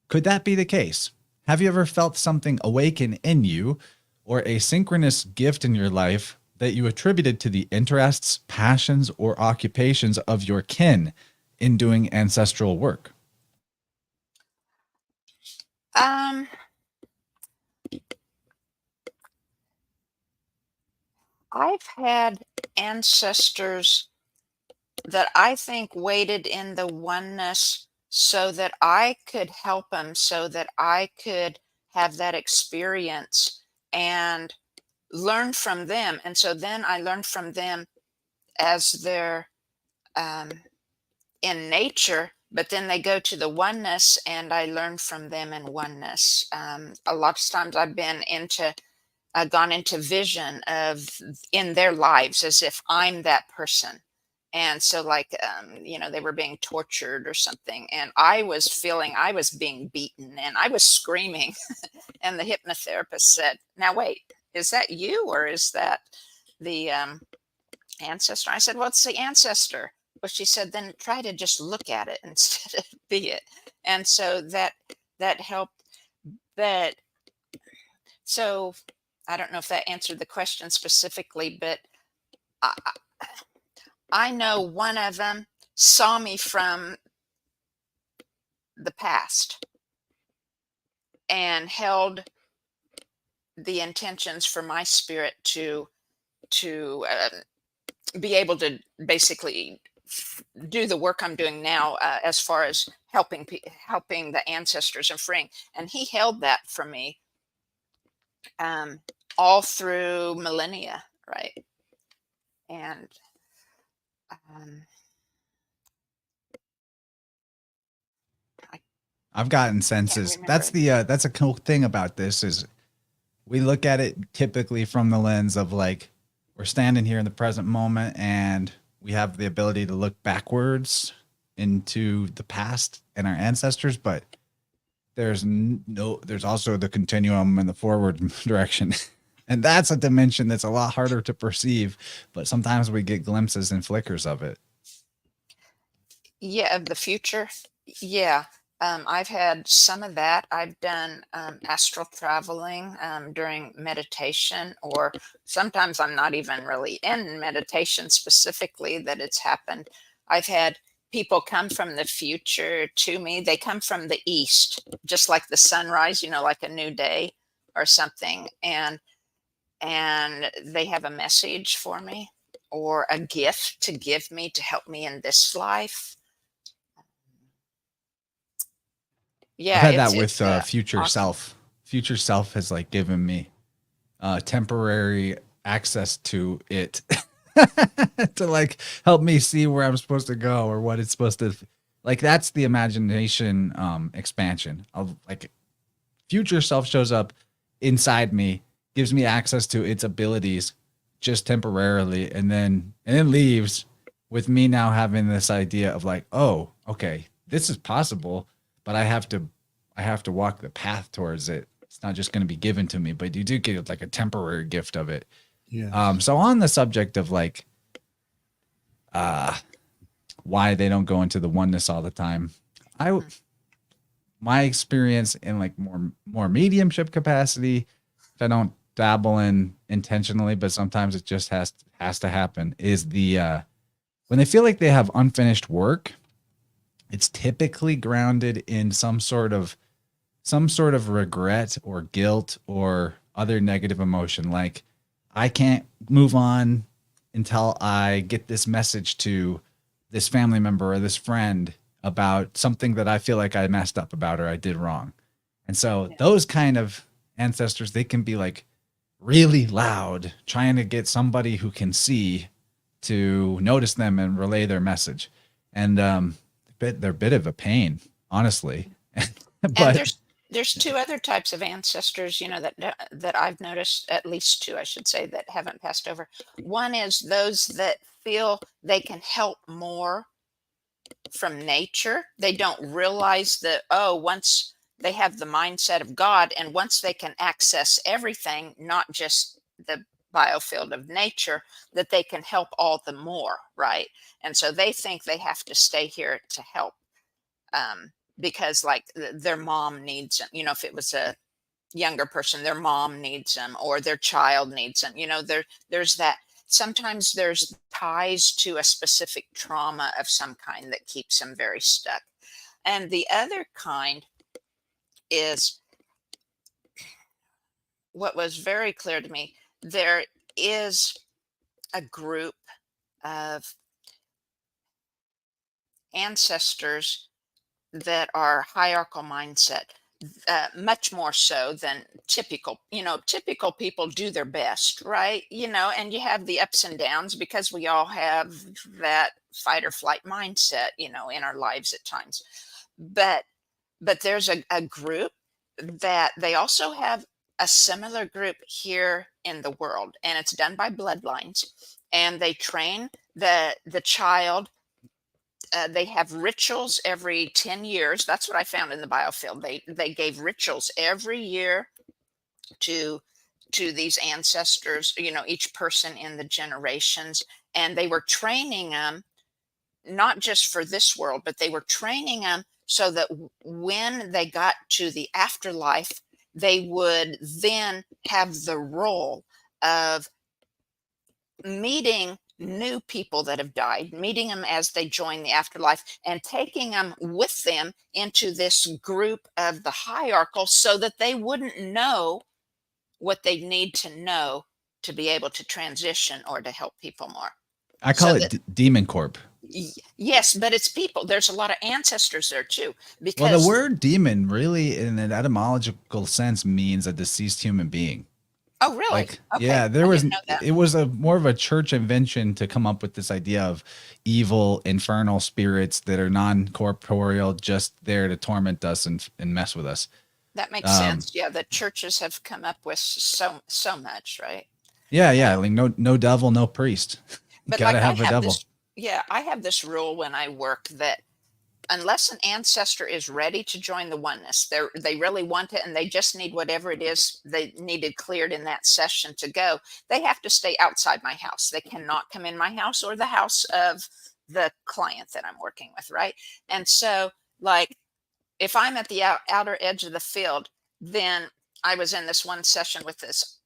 Could that be the case? Have you ever felt something awaken in you or a synchronous gift in your life that you attributed to the interests, passions, or occupations of your kin in doing ancestral work? I've had ancestors that I think waited in the oneness so that I could help them, so that I could have that experience and learn from them. And so then I learned from them as they're in nature, but then they go to the oneness and I learn from them in oneness. A lot of times I've gone into vision of in their lives as if I'm that person. And so like, they were being tortured or something. And I was feeling I was being beaten and I was screaming. And the hypnotherapist said, now wait, is that you or is that the ancestor? I said, well, it's the ancestor. Well, she said, then try to just look at it instead of be it. And so that helped. But so I don't know if that answered the question specifically, but I know one of them saw me from the past and held the intentions for my spirit to be able to basically do the work I'm doing now, as far as helping the ancestors and freeing. And he held that for me all through millennia, right? And um, I I've gotten can't senses. remember. That's a cool thing about this is we look at it typically from the lens of like we're standing here in the present moment and we have the ability to look backwards into the past and our ancestors, but there's also the continuum in the forward direction. And that's a dimension that's a lot harder to perceive, but sometimes we get glimpses and flickers of it. Yeah, of the future. Yeah. I've had some of that. I've done astral traveling during meditation, or sometimes I'm not even really in meditation specifically that it's happened. I've had people come from the future to me. They come from the east, just like the sunrise, like a new day or something. And they have a message for me or a gift to give me to help me in this life. I've Yeah, had that with it's future awesome. self. Future self has like given me temporary access to it to like help me see where I'm supposed to go or what it's supposed to like. That's the imagination expansion of like future self shows up inside me, gives me access to its abilities just temporarily, and then leaves with me now having this idea of like, oh, okay, this is possible, but I have to walk the path towards it. It's not just going to be given to me, but you do get like a temporary gift of it. Yes. So on the subject of like uh why they don't go into the oneness all the time, I Mhm. my experience in like more mediumship capacity, if I don't dabble in intentionally, but sometimes it just has to happen, is the when they feel like they have unfinished work, it's typically grounded in some sort of regret or guilt or other negative emotion. Like, I can't move on until I get this message to this family member or this friend about something that I feel like I messed up about or I did wrong. And so Yeah. those kind of ancestors, they can be like really loud, trying to get somebody who can see to notice them and relay their message. And they're a bit of a pain, honestly. And But there's two other types of ancestors, that I've noticed, at least two, I should say, that haven't passed over. One is those that feel they can help more from nature. They don't realize that, once they have the mindset of God and once they can access everything, not just the biofield of nature, that they can help all the more, right? And so they think they have to stay here to help, because like their mom needs them. If it was a younger person, their mom needs them or their child needs them. There's that. Sometimes there's ties to a specific trauma of some kind that keeps them very stuck. And the other kind is what was very clear to me. There is a group of ancestors that are hierarchical mindset, much more so than typical. Typical people do their best, right? And you have the ups and downs because we all have that fight or flight mindset, in our lives at times. But there's a group that they also have a similar group here in the world, and it's done by bloodlines, and they train the child. They have rituals every 10 years. That's what I found in the biofield. They gave rituals every year to these ancestors, each person in the generations, and they were training them not just for this world, but they were training them so that when they got to the afterlife, they would then have the role of meeting new people that have died, meeting them as they join the afterlife, and taking them with them into this group of the hierarchical so that they wouldn't know what they need to know to be able to transition or to help people more. I call So it that, demon corp. yes, but it's people. There's a lot of ancestors there too, Well, the because, word demon really, in an etymological sense, means a deceased human being. Oh, really? Like, Okay. yeah, I didn't know that. it was a more of a church invention to come up with this idea of evil, infernal spirits that are non-corporeal, just there to torment us and mess with us. That makes Um, sense. Yeah, the churches have come up with so much, right? yeah, like no devil, no priest. But Gotta like I have a have devil. this, yeah, I have this rule when I work that unless an ancestor is ready to join the oneness, they really want it and they just need whatever it is they needed cleared in that session to go, they have to stay outside my house. They cannot come in my house or the house of the client that I'm working with, right? And so, like, if I'm at the outer edge of the field, then I was in this one session with this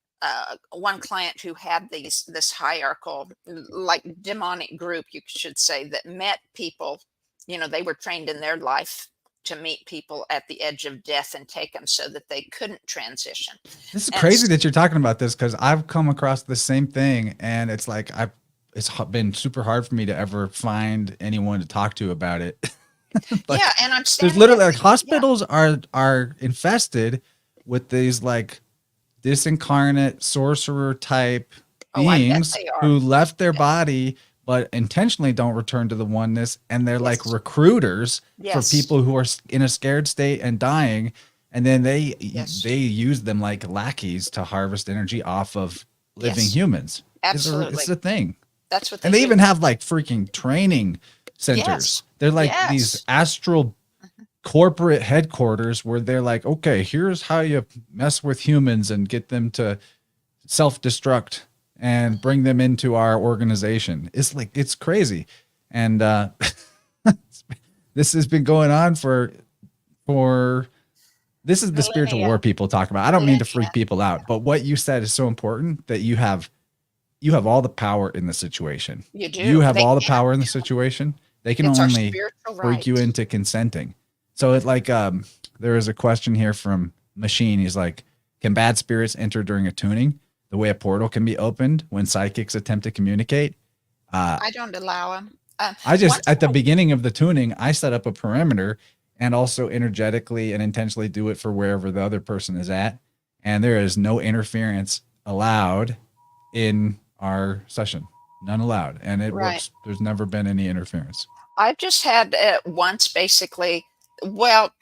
one client who had this hierarchical, like demonic group, you should say, that met people. They were trained in their life to meet people at the edge of death and take them so that they couldn't transition. This is And crazy that you're talking about this because I've come across the same thing, and it's like it's been super hard for me to ever find anyone to talk to about it. Like, yeah, and I'm there's standing literally at like hospitals are infested with these like disincarnate sorcerer type oh, I bet beings they are. who left their Yeah. body but intentionally don't return to the oneness, and they're like Yes. recruiters for Yes. people who are in a scared state and dying, and then Yes. they use them like lackeys to harvest energy off of living Yes. humans. Absolutely. It's a thing. That's what they And they do. even have like freaking training centers. Yes. They're like these Yes. astral corporate headquarters where they're like, okay, here's how you mess with humans and get them to self-destruct and bring them into our organization. It's like, it's crazy. And this has been going on for this is the spiritual Millennia. war people talk about. I don't mean to freak Millennia. people out, but what you said is so important, that you have all the power in the situation. You do. You have They all the can't. power in the situation. They can It's our only spiritual freak you right. into consenting. So it's like there is a question here from Machine. He's like, can bad spirits enter during a tuning the way a portal can be opened when psychics attempt to communicate? I don't allow them. I just once at the in a- beginning of the tuning, I set up a perimeter and also energetically and intentionally do it for wherever the other person is at. And there is no interference allowed in our session. None allowed. And it Right. works. There's never been any interference. I've just had once, basically. Well,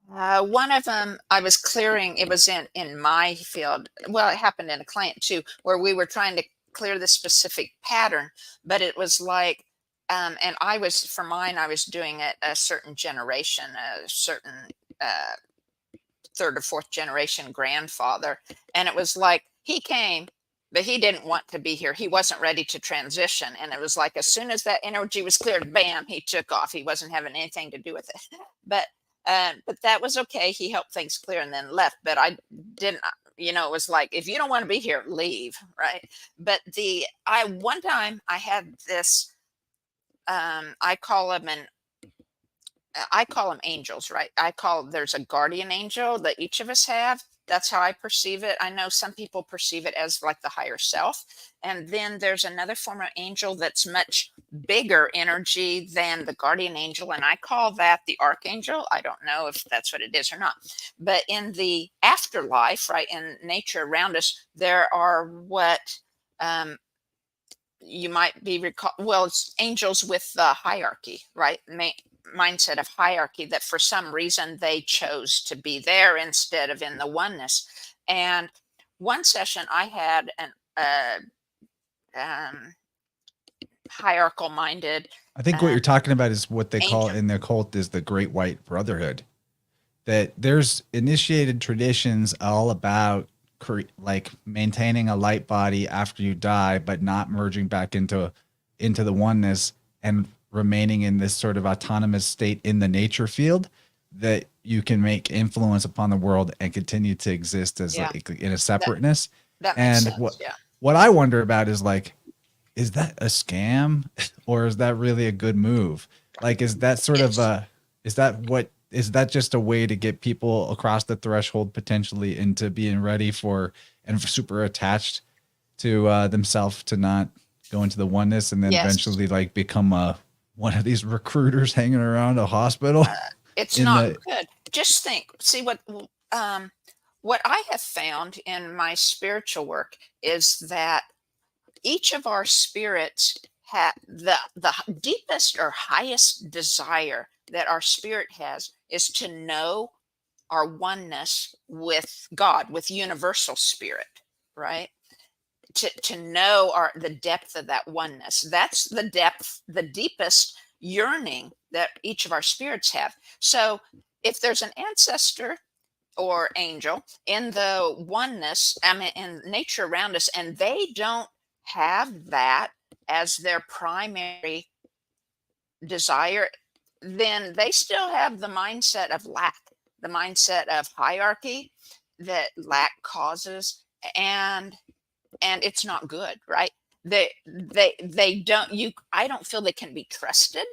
one of them I was clearing. It was in my field. Well, it happened in a client too, where we were trying to clear this specific pattern, but it was like, and I was, for mine, I was doing it a certain generation, a certain third or fourth generation grandfather, and it was like he came, but he didn't want to be here. He wasn't ready to transition, and it was like as soon as that energy was cleared, bam, he took off. He wasn't having anything to do with it, but that was okay. He helped things clear and then left. But I didn't. It was like, if you don't want to be here, leave, right? But one time I had this. I call them angels, right? There's a guardian angel that each of us have. That's how I perceive it. I know some people perceive it as like the higher self. And then there's another form of angel that's much bigger energy than the guardian angel. And I call that the archangel. I don't know if that's what it is or not. But in the afterlife, right, in nature around us, there are what you might be it's angels with the hierarchy, right? Mindset of hierarchy, that for some reason they chose to be there instead of in the oneness. And one session I had an hierarchical minded. I think what you're talking about is what they call angel. in the occult is the Great White Brotherhood. That there's initiated traditions all about like maintaining a light body after you die, but not merging back into the oneness and remaining in this sort of autonomous state in the nature field, that you can make influence upon the world and continue to exist as like in a separateness. That makes And sense. what I wonder about is like, is that a scam or is that really a good move? Like, is that sort of is that just a way to get people across the threshold potentially into being ready for and super attached to themselves to not go into the oneness and then eventually like become one of these recruiters hanging around a hospital? It's not good. Just think, see what I have found in my spiritual work is that each of our spirits have the deepest or highest desire that our spirit has is to know our oneness with God, with universal spirit, right? To know the depth of that oneness. That's the depth, the deepest yearning that each of our spirits have. So if there's an ancestor or angel in the oneness, I mean, in nature around us, and they don't have that as their primary desire, then they still have the mindset of lack, the mindset of hierarchy that lack causes, and it's not good, right? They don't, you, I don't feel they can be trusted,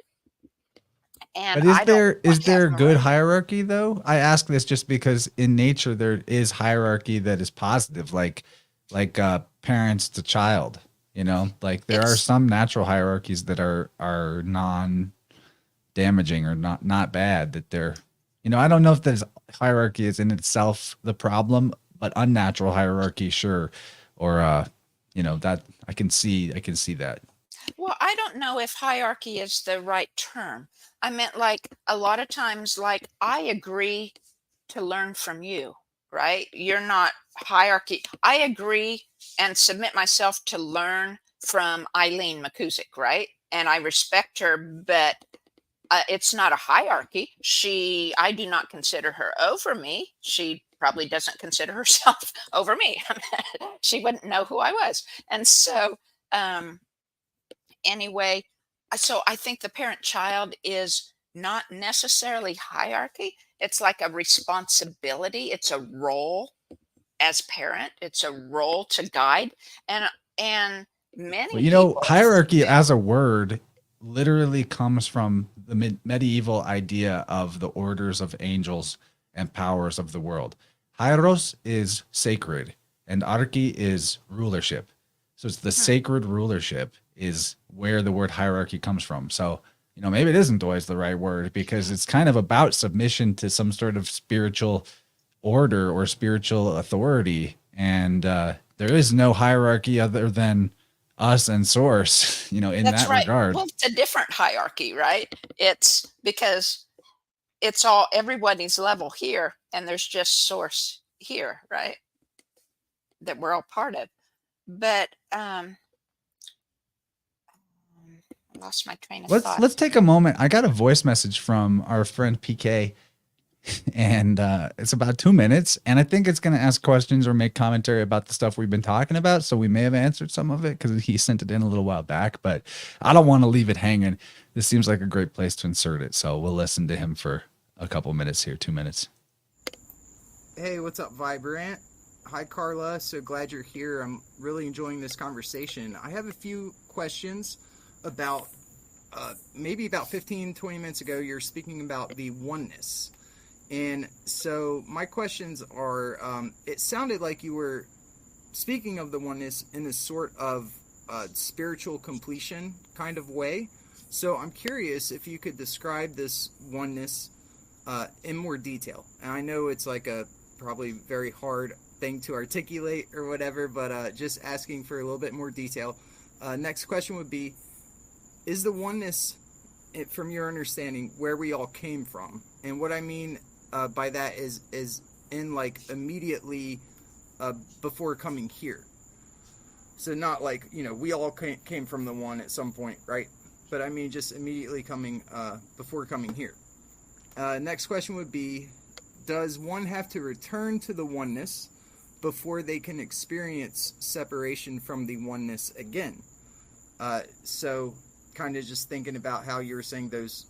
and But I don't is like there having them good around. hierarchy though? I ask this just because in nature there is hierarchy that is positive, like parents to child. You know, like there are It's some natural hierarchies that are non damaging or not bad. That they're, you know, I don't know if there's hierarchy is in itself the problem, but unnatural hierarchy, sure, or you know, that I can see that. Well, I don't know if hierarchy is the right term. I meant like a lot of times, like I agree to learn from you, right? You're not hierarchy. I agree and submit myself to learn from Eileen McCusick, right? And I respect her, but it's not a hierarchy. I do not consider her over me. She probably doesn't consider herself over me. She wouldn't know who I was. And so, um, anyway, so I think the parent child is not necessarily hierarchy. It's like a responsibility. It's a role as parent. It's a role to guide, and Well, many you know, people hierarchy feel as a word literally comes from the medieval idea of the orders of angels and powers of the world. Hieros is sacred, and archy is rulership. So it's the hmm, sacred rulership is where the word hierarchy comes from. So, you know, maybe it isn't always the right word because it's kind of about submission to some sort of spiritual order or spiritual authority. And there is no hierarchy other than us and source, you know, in that's that right. regard. Well, it's a different hierarchy, right? It's because it's all everybody's level here, and there's just source here, right? That we're all part of. But I lost my train of thought. Let's take a moment. I got a voice message from our friend PK, and it's about 2 minutes, and I think it's going to ask questions or make commentary about the stuff we've been talking about. So we may have answered some of it because he sent it in a little while back, but I don't want to leave it hanging. This seems like a great place to insert it, so we'll listen to him for a couple minutes here. 2 minutes. Hey, what's up, Vibrant? Hi, Carla. So glad you're here. I'm really enjoying this conversation. I have a few questions about maybe about 15-20 minutes ago, you're speaking about the oneness. And so my questions are, it sounded like you were speaking of the oneness in a sort of spiritual completion kind of way. So I'm curious if you could describe this oneness in more detail. And I know it's like a probably very hard thing to articulate or whatever, but just asking for a little bit more detail. Next question would be, is the oneness, from your understanding, where we all came from? And what I mean by that is in like immediately before coming here. So not like, you know, we all came from the one at some point, right? But I mean just immediately coming before coming here. Next question would be, does one have to return to the oneness before they can experience separation from the oneness again? So kind of just thinking about how you were saying those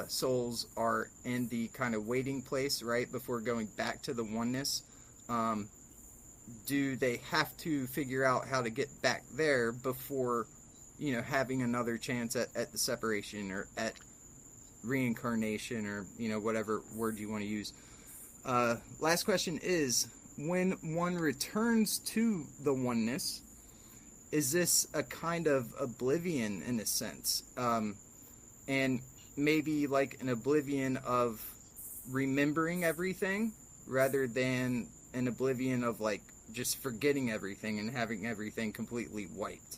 souls are in the kind of waiting place, right, before going back to the oneness. Do they have to figure out how to get back there before, you know, having another chance at the separation or at reincarnation or, you know, whatever word you want to use? Last question is, when one returns to the oneness, is this a kind of oblivion in a sense? And maybe like an oblivion of remembering everything, rather than an oblivion of like just forgetting everything and having everything completely wiped.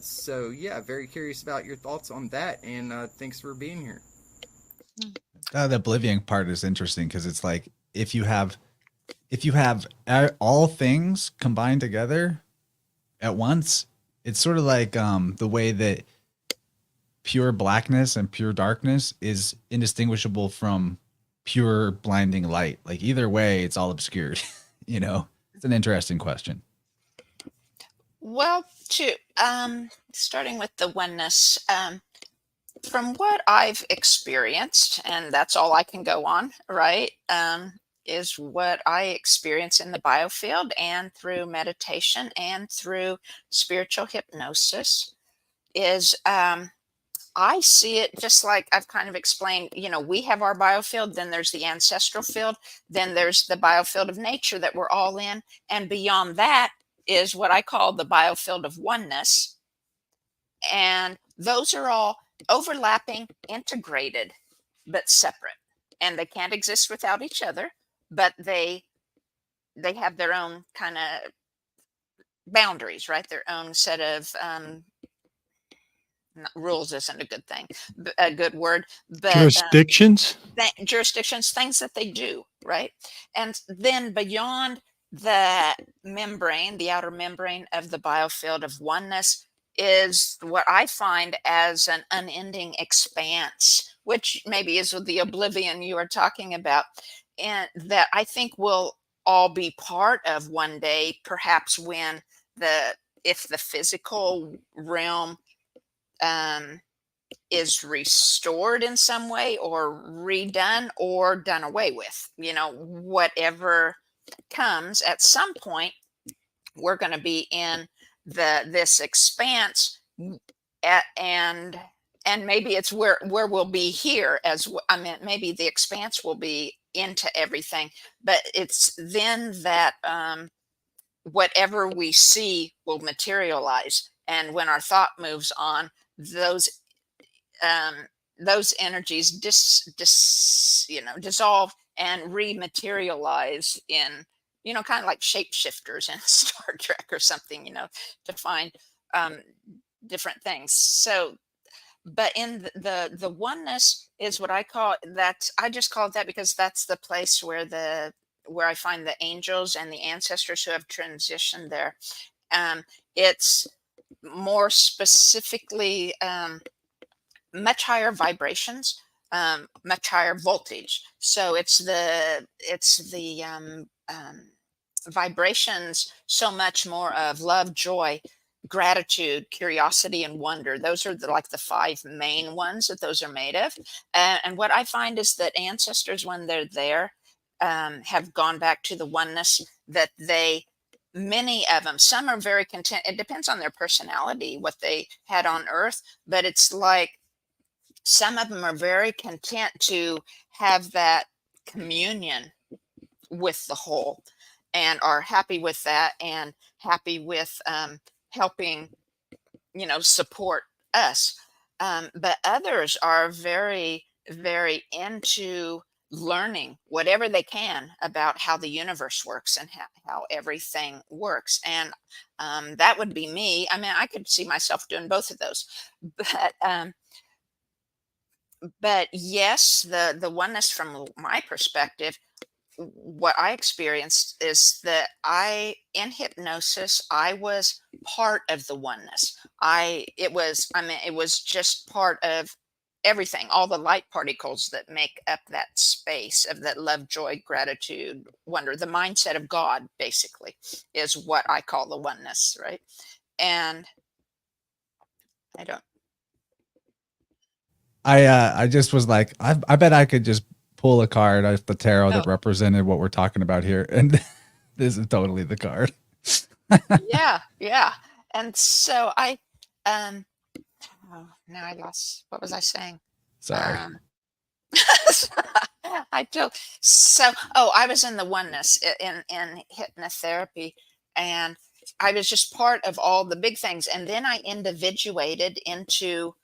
So yeah, very curious about your thoughts on that, and thanks for being here. The oblivion part is interesting because it's like if you have all things combined together at once, it's sort of like the way that pure blackness and pure darkness is indistinguishable from pure blinding light. Like either way, it's all obscured. You know, it's an interesting question. Well, starting with the oneness, from what I've experienced, and that's all I can go on, right? Is what I experience in the biofield and through meditation and through spiritual hypnosis is I see it just like I've kind of explained. We have our biofield, then there's the ancestral field, then there's the biofield of nature that we're all in. And beyond that is what I call the biofield of oneness. And those are all overlapping, integrated, but separate. And they can't exist without each other, but they have their own kind of boundaries, right? Their own set of rules isn't a good word, but Jurisdictions. Jurisdictions, things that they do, right? And then beyond the membrane, the outer membrane of the biofield of oneness is what I find as an unending expanse, which maybe is the oblivion you are talking about, and that I think will all be part of one day, perhaps when if the physical realm is restored in some way or redone or done away with, whatever comes at some point, we're going to be in this expanse and maybe it's where we'll be here maybe the expanse will be into everything, but it's then that whatever we see will materialize. And when our thought moves on, those energies dissolve and rematerialize in, kind of like shapeshifters in Star Trek or something, to find different things. So, but in the oneness is what I call that. I just call it that because that's the place where I find the angels and the ancestors who have transitioned there. It's more specifically much higher vibrations, much higher voltage. So it's the vibrations so much more of love, joy, gratitude, curiosity, and wonder. Those are the 5 main ones that those are made of. And what I find is that ancestors, when they're there, have gone back to the oneness, that many of them, some are very content. It depends on their personality, what they had on earth, but it's like some of them are very content to have that communion with the whole and are happy with that and happy with helping, support us. But others are very, very into learning whatever they can about how the universe works and how everything works. And that would be me. I could see myself doing both of those. But yes, the oneness from my perspective, what I experienced is that in hypnosis, I was part of the oneness. It was just part of everything, all the light particles that make up that space of that love, joy, gratitude, wonder. The mindset of God, basically, is what I call the oneness, right? And I just was like, I bet I could just pull a card off the tarot that Oh. represented what we're talking about here, and this is totally the card. yeah. And so now I lost. What was I saying? Sorry. I was in the oneness in hypnotherapy, and I was just part of all the big things, and then I individuated into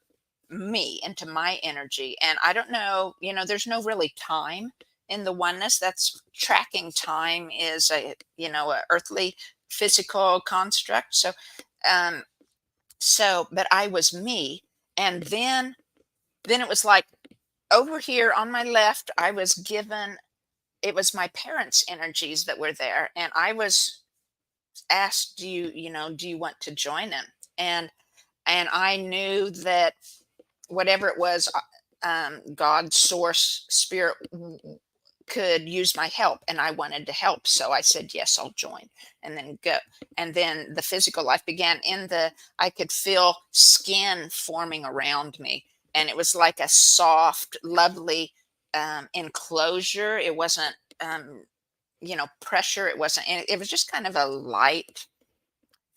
my energy. And I don't know, there's no really time in the oneness. That's tracking time is a, a earthly physical construct. Um, but I was me. And then it was like over here on my left, I was given, it was my parents' energies that were there. And I was asked, do you want to join them? And I knew that whatever it was, God, source, spirit could use my help, and I wanted to help. So I said, yes, I'll join, and then go. And then the physical life began. I could feel skin forming around me, and it was like a soft, lovely enclosure. It wasn't, pressure. It wasn't, it was just kind of a light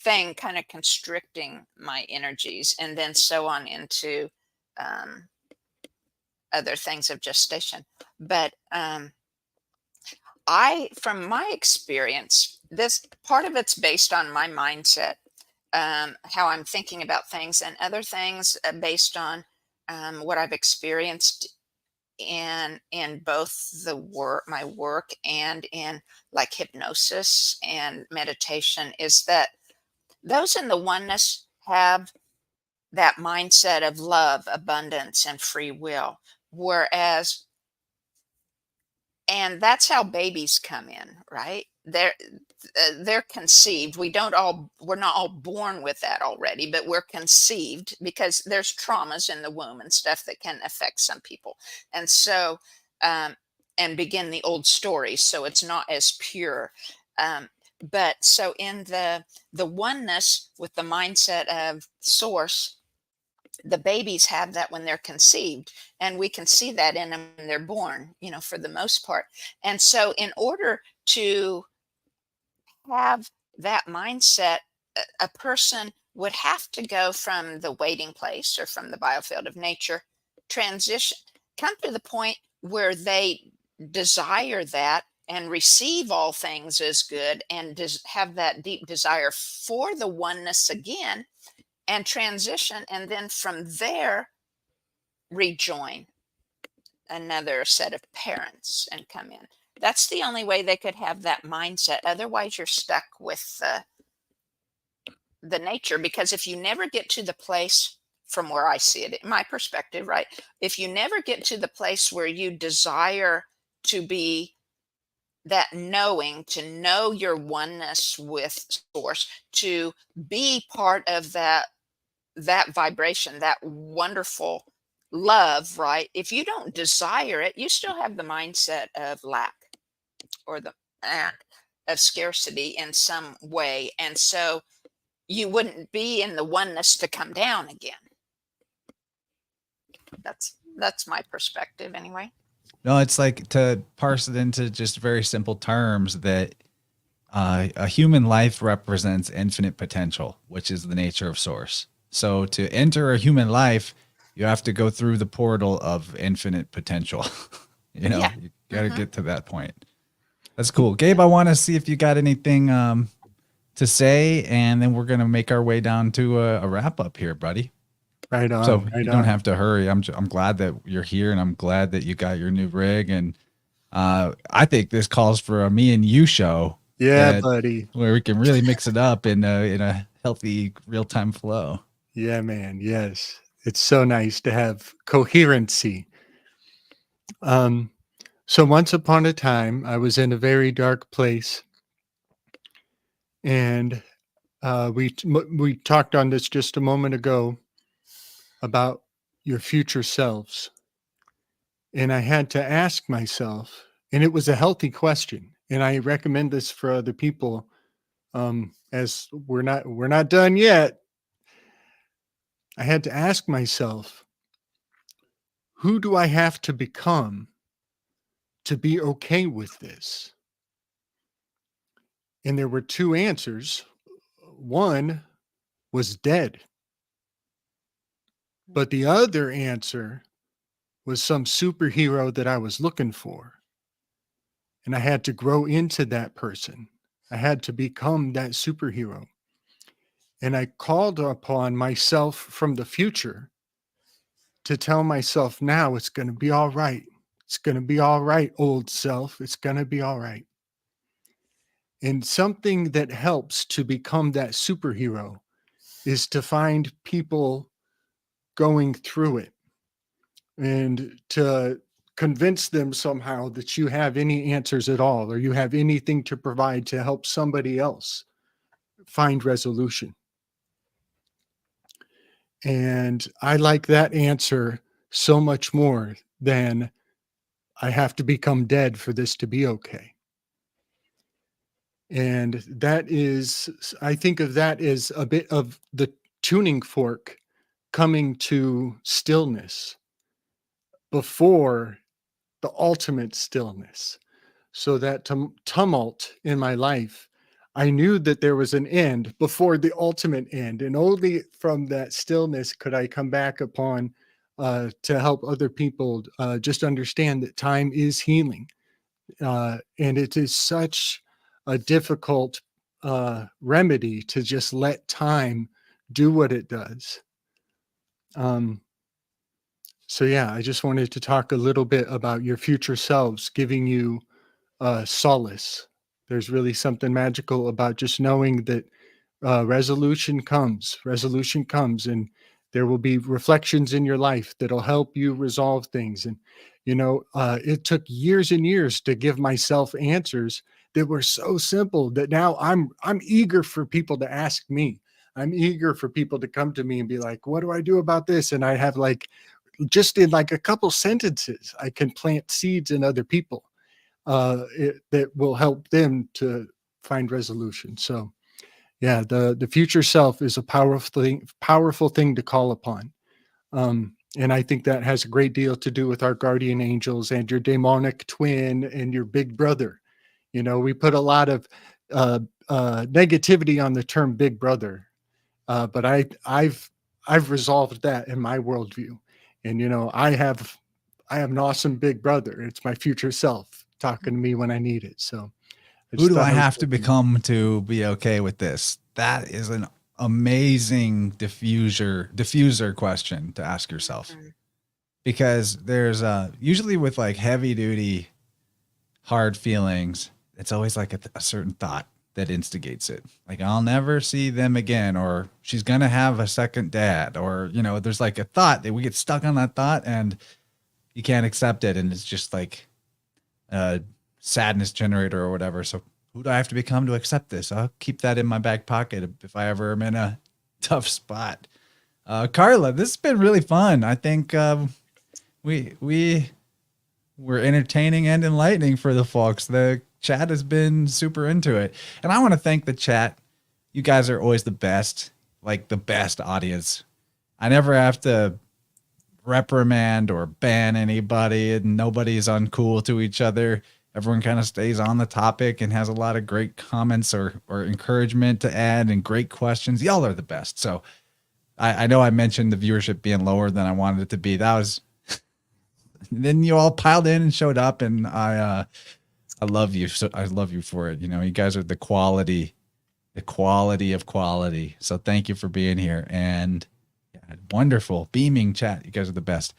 thing, kind of constricting my energies, and then so on into other things of gestation. But from my experience, this part of it's based on my mindset, how I'm thinking about things, and other things based on what I've experienced in both my work and in like hypnosis and meditation, is that those in the oneness have that mindset of love, abundance, and free will. And that's how babies come in, right? They're conceived. We're not all born with that already, but we're conceived because there's traumas in the womb and stuff that can affect some people. And so, and begin the old story. So it's not as pure. But so in the oneness with the mindset of source, the babies have that when they're conceived, and we can see that in them when they're born, for the most part. And so in order to have that mindset, a person would have to go from the waiting place or from the biofield of nature, transition, come to the point where they desire that and receive all things as good, and have that deep desire for the oneness again, and transition, and then from there rejoin another set of parents and come in. That's the only way they could have that mindset. Otherwise, you're stuck with the nature, because if you never get to the place, from where I see it, in my perspective, right? If you never get to the place where you desire to be that knowing, to know your oneness with source, to be part of that vibration, that wonderful love, right? If you don't desire it, you still have the mindset of lack, or the of scarcity in some way. And so you wouldn't be in the oneness to come down again. That's my perspective anyway. No, it's like, to parse it into just very simple terms, that a human life represents infinite potential, which is the nature of source. So to enter a human life, you have to go through the portal of infinite potential. You got to get to that point. That's cool. Gabe, I want to see if you got anything to say, and then we're going to make our way down to a wrap up here, buddy. Right on. So you don't have to hurry. I'm glad that you're here, and I'm glad that you got your new rig. And I think this calls for a me and you show. Yeah, buddy. Where we can really mix it up in a healthy real-time flow. Yeah, man. Yes. It's so nice to have coherency. So once upon a time, I was in a very dark place, and we talked on this just a moment ago about your future selves. And I had to ask myself, and it was a healthy question, and I recommend this for other people, as we're not done yet. I had to ask myself, who do I have to become to be okay with this? And there were two answers. One was dead, but the other answer was some superhero that I was looking for. And I had to grow into that person. I had to become that superhero. And I called upon myself from the future to tell myself, now it's going to be all right. It's going to be all right, old self. It's going to be all right. And something that helps to become that superhero is to find people going through it and to convince them somehow that you have any answers at all, or you have anything to provide to help somebody else find resolution. And I like that answer so much more than I have to become dead for this to be okay. And that is, I think of that as a bit of the tuning fork coming to stillness before the ultimate stillness. So that tumult in my life, I knew that there was an end before the ultimate end. And only from that stillness could I come back upon to help other people just understand that time is healing. And it is such a difficult remedy to just let time do what it does. So yeah, I just wanted to talk a little bit about your future selves giving you solace. There's really something magical about just knowing that resolution comes, and there will be reflections in your life that'll help you resolve things. And, it took years and years to give myself answers that were so simple that now I'm eager for people to ask me. I'm eager for people to come to me and be like, what do I do about this? And I have just in a couple sentences, I can plant seeds in other people that will help them to find resolution. So yeah, the future self is a powerful thing to call upon. And I think that has a great deal to do with our guardian angels and your demonic twin and your big brother. We put a lot of negativity on the term big brother, but I've resolved that in my worldview. And I have an awesome big brother. It's my future self talking to me when I need it. So who do I have to become to be okay with this? That is an amazing diffuser question to ask yourself, because there's usually with heavy duty hard feelings, it's always a certain thought that instigates it. I'll never see them again, or she's going to have a second dad, or, there's a thought that we get stuck on that thought and you can't accept it. And it's just a sadness generator or whatever. So who do I have to become to accept this? I'll keep that in my back pocket if I ever am in a tough spot. Carla, this has been really fun. I think we were entertaining and enlightening for the folks. The chat has been super into it. And I want to thank the chat. You guys are always the best, the best audience. I never have to reprimand or ban anybody, and nobody's uncool to each other. Everyone kind of stays on the topic and has a lot of great comments or encouragement to add and great questions. Y'all are the best. So I know I mentioned the viewership being lower than I wanted it to be. That was, then you all piled in and showed up, and I love you. So I love you for it. You guys are the quality of quality. So thank you for being here, and wonderful beaming chat. You guys are the best.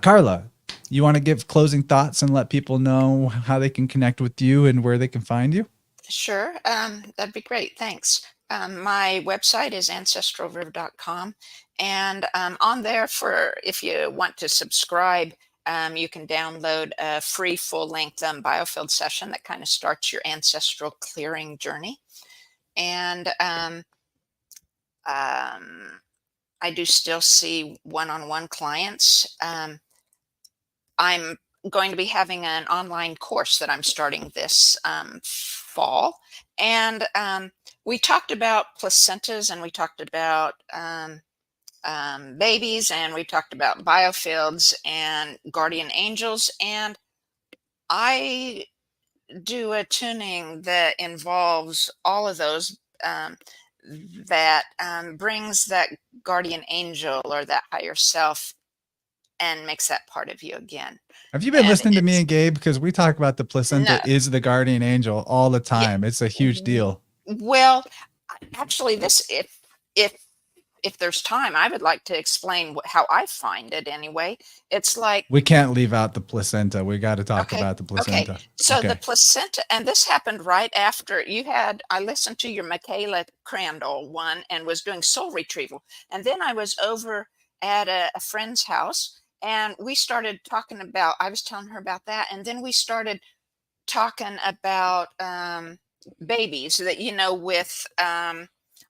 Carla, you want to give closing thoughts and let people know how they can connect with you and where they can find you? Sure. That'd be great. Thanks. My website is ancestralriver.com, and on there, if you want to subscribe, you can download a free full-length Biofield session that kind of starts your ancestral clearing journey. And I do still see one-on-one clients. I'm going to be having an online course that I'm starting this fall. And we talked about placentas, and we talked about babies, and we talked about biofields and guardian angels. And I do a tuning that involves all of those, that brings that guardian angel or that higher self and makes that part of you again. Have you been listening to me and Gabe? Because we talk about the placenta is the guardian angel all the time. Yeah. It's a huge deal. Well, actually, if if there's time, I would like to explain how I find it anyway. It's like, We can't leave out the placenta. We got to talk okay, about the okay. placenta. So the Okay. placenta, and this happened right after I listened to your Michaela Crandall one and was doing soul retrieval. And then I was over at a friend's house and we started talking about, I was telling her about that. And then we started talking about babies that, with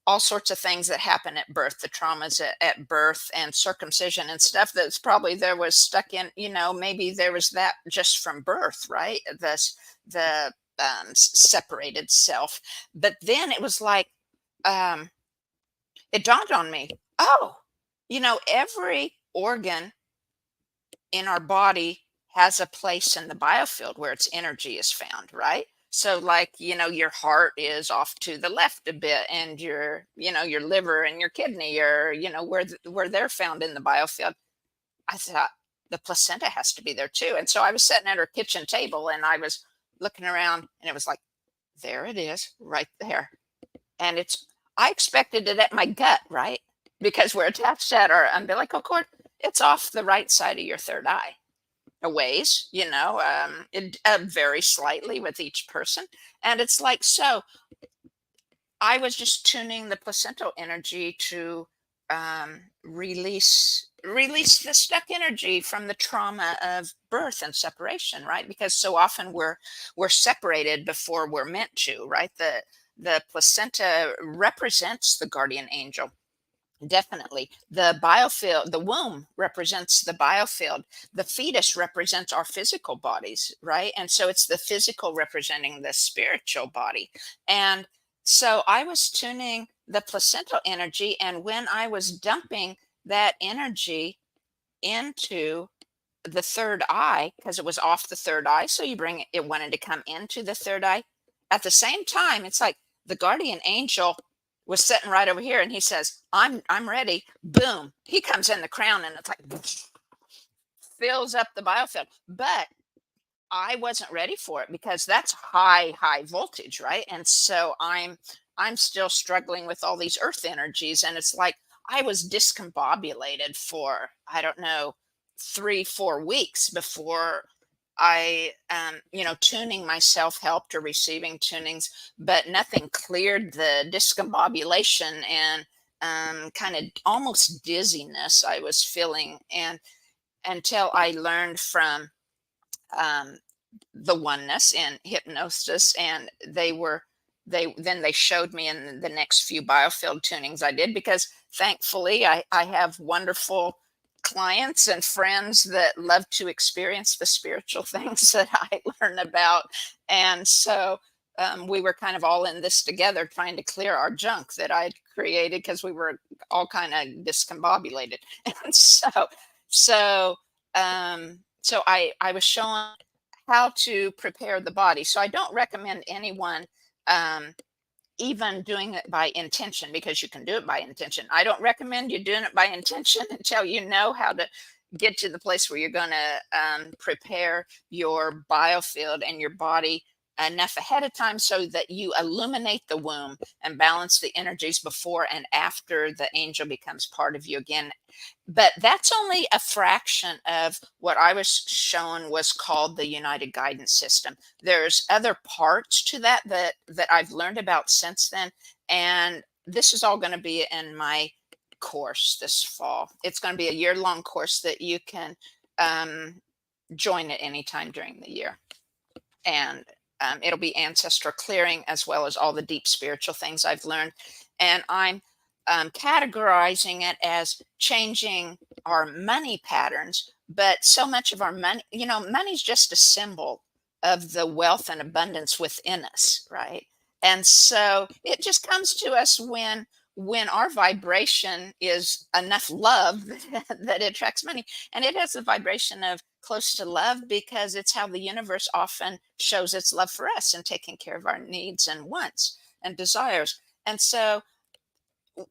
all sorts of things that happen at birth, the traumas at birth and circumcision and stuff that's probably there was stuck in, maybe there was that just from birth, right? The separated self. But then it was like, it dawned on me, oh, every organ in our body has a place in the biofield where its energy is found, right? So like, your heart is off to the left a bit and your liver and your kidney are, where they're found in the biofield. I thought the placenta has to be there too. And so I was sitting at her kitchen table and I was looking around and it was like, there it is right there. And I expected it at my gut, right? Because we're attached at our umbilical cord. It's off the right side of your third eye. A ways, it very slightly with each person. And it's like, so I was just tuning the placental energy to release the stuck energy from the trauma of birth and separation, right? Because so often we're separated before we're meant to, right? The placenta represents the guardian angel. Definitely. The biofield, the womb represents the biofield. The fetus represents our physical bodies, right? And so it's the physical representing the spiritual body. And so I was tuning the placental energy. And when I was dumping that energy into the third eye, because it was off the third eye, so it wanted to come into the third eye. At the same time, it's like the guardian angel was sitting right over here and he says, I'm ready. Boom. He comes in the crown and it's like fills up the biofield. But I wasn't ready for it because that's high voltage, right? And so I'm still struggling with all these earth energies. And it's like I was discombobulated for, I don't know, 3-4 weeks before I, tuning myself helped or receiving tunings, but nothing cleared the discombobulation and kind of almost dizziness I was feeling. And until I learned from the oneness in hypnosis, and they showed me in the next few biofield tunings I did, because thankfully I have wonderful clients and friends that love to experience the spiritual things that I learn about. And so we were kind of all in this together trying to clear our junk that I'd created because we were all kind of discombobulated. And so I was showing how to prepare the body. So I don't recommend anyone even doing it by intention, because you can do it by intention. I don't recommend you doing it by intention until you know how to get to the place where you're going to prepare your biofield and your body enough ahead of time so that you illuminate the womb and balance the energies before and after the angel becomes part of you again. But that's only a fraction of what I was shown was called the United Guidance System. There's other parts to that I've learned about since then. And this is all going to be in my course this fall. It's going to be a year-long course that you can join at any time during the year. And it'll be ancestral clearing as well as all the deep spiritual things I've learned. And I'm categorizing it as changing our money patterns, but so much of our money, money's just a symbol of the wealth and abundance within us, right? And so it just comes to us when our vibration is enough love that it attracts money. And it has the vibration of close to love because it's how the universe often shows its love for us and taking care of our needs and wants and desires. And so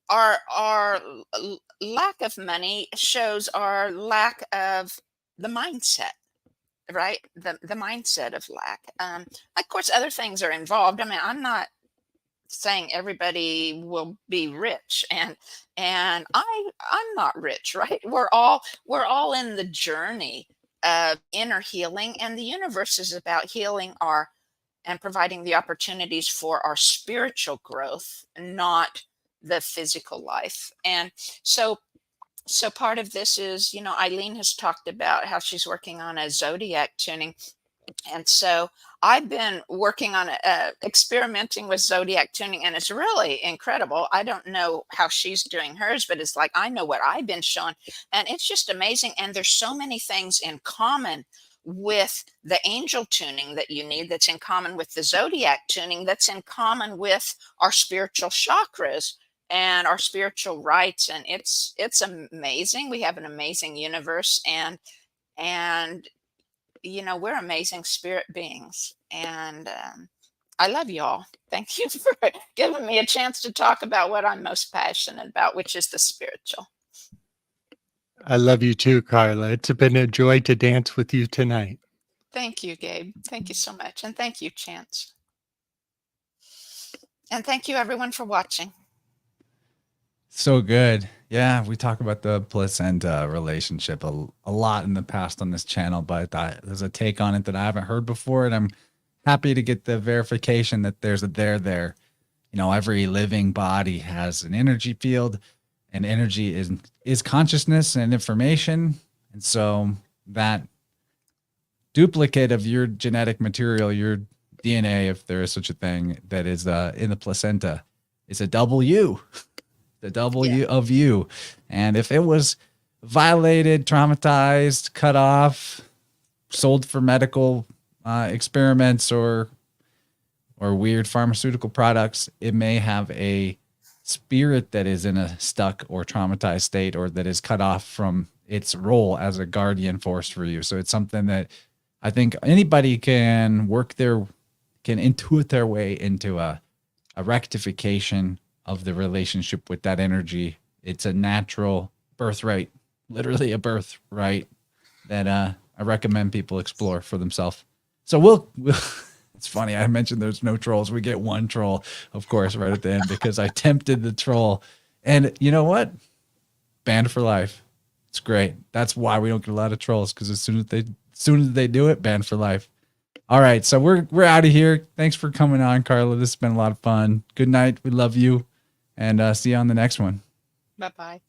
our lack of money shows our lack of the mindset, right? The mindset of lack. Of course, other things are involved. I mean, I'm not saying everybody will be rich, and I'm not rich, right? We're all in the journey of inner healing, and the universe is about healing our and providing the opportunities for our spiritual growth, not the physical life. And so part of this is, Eileen has talked about how she's working on a zodiac tuning, and so I've been working on experimenting with zodiac tuning, and it's really incredible. I don't know how she's doing hers, but it's like I know what I've been shown, and it's just amazing. And there's so many things in common with the angel tuning that you need, that's in common with the zodiac tuning, that's in common with our spiritual chakras and our spiritual rights. And it's amazing. We have an amazing universe, and we're amazing spirit beings. And I love you all. Thank you for giving me a chance to talk about what I'm most passionate about, which is the spiritual. I love you too, Carla. It's been a joy to dance with you tonight. Thank you, Gabe. Thank you so much. And thank you, Chance. And thank you, everyone, for watching. So good. Yeah, we talk about the placenta relationship a lot in the past on this channel, but there's a take on it that I haven't heard before, and I'm happy to get the verification that there's a there. Every living body has an energy field, and energy is consciousness and information. And so that duplicate of your genetic material, your DNA, if there is such a thing, that is in the placenta, is a double you. The double you of you. And if it was violated, traumatized, cut off, sold for medical experiments or weird pharmaceutical products, it may have a spirit that is in a stuck or traumatized state, or that is cut off from its role as a guardian force for you. So it's something that I think anybody can intuit their way into a rectification of the relationship with that energy. It's a natural birthright, literally a birthright, that I recommend people explore for themselves. So we'll it's funny, I mentioned there's no trolls. We get one troll, of course, right at the end, because I tempted the troll. And you know what? Banned for life. It's great. That's why we don't get a lot of trolls, because as soon as they do it, banned for life. All right, so we're out of here. Thanks for coming on, Carla. This has been a lot of fun. Good night. We love you. And see you on the next one. Bye-bye.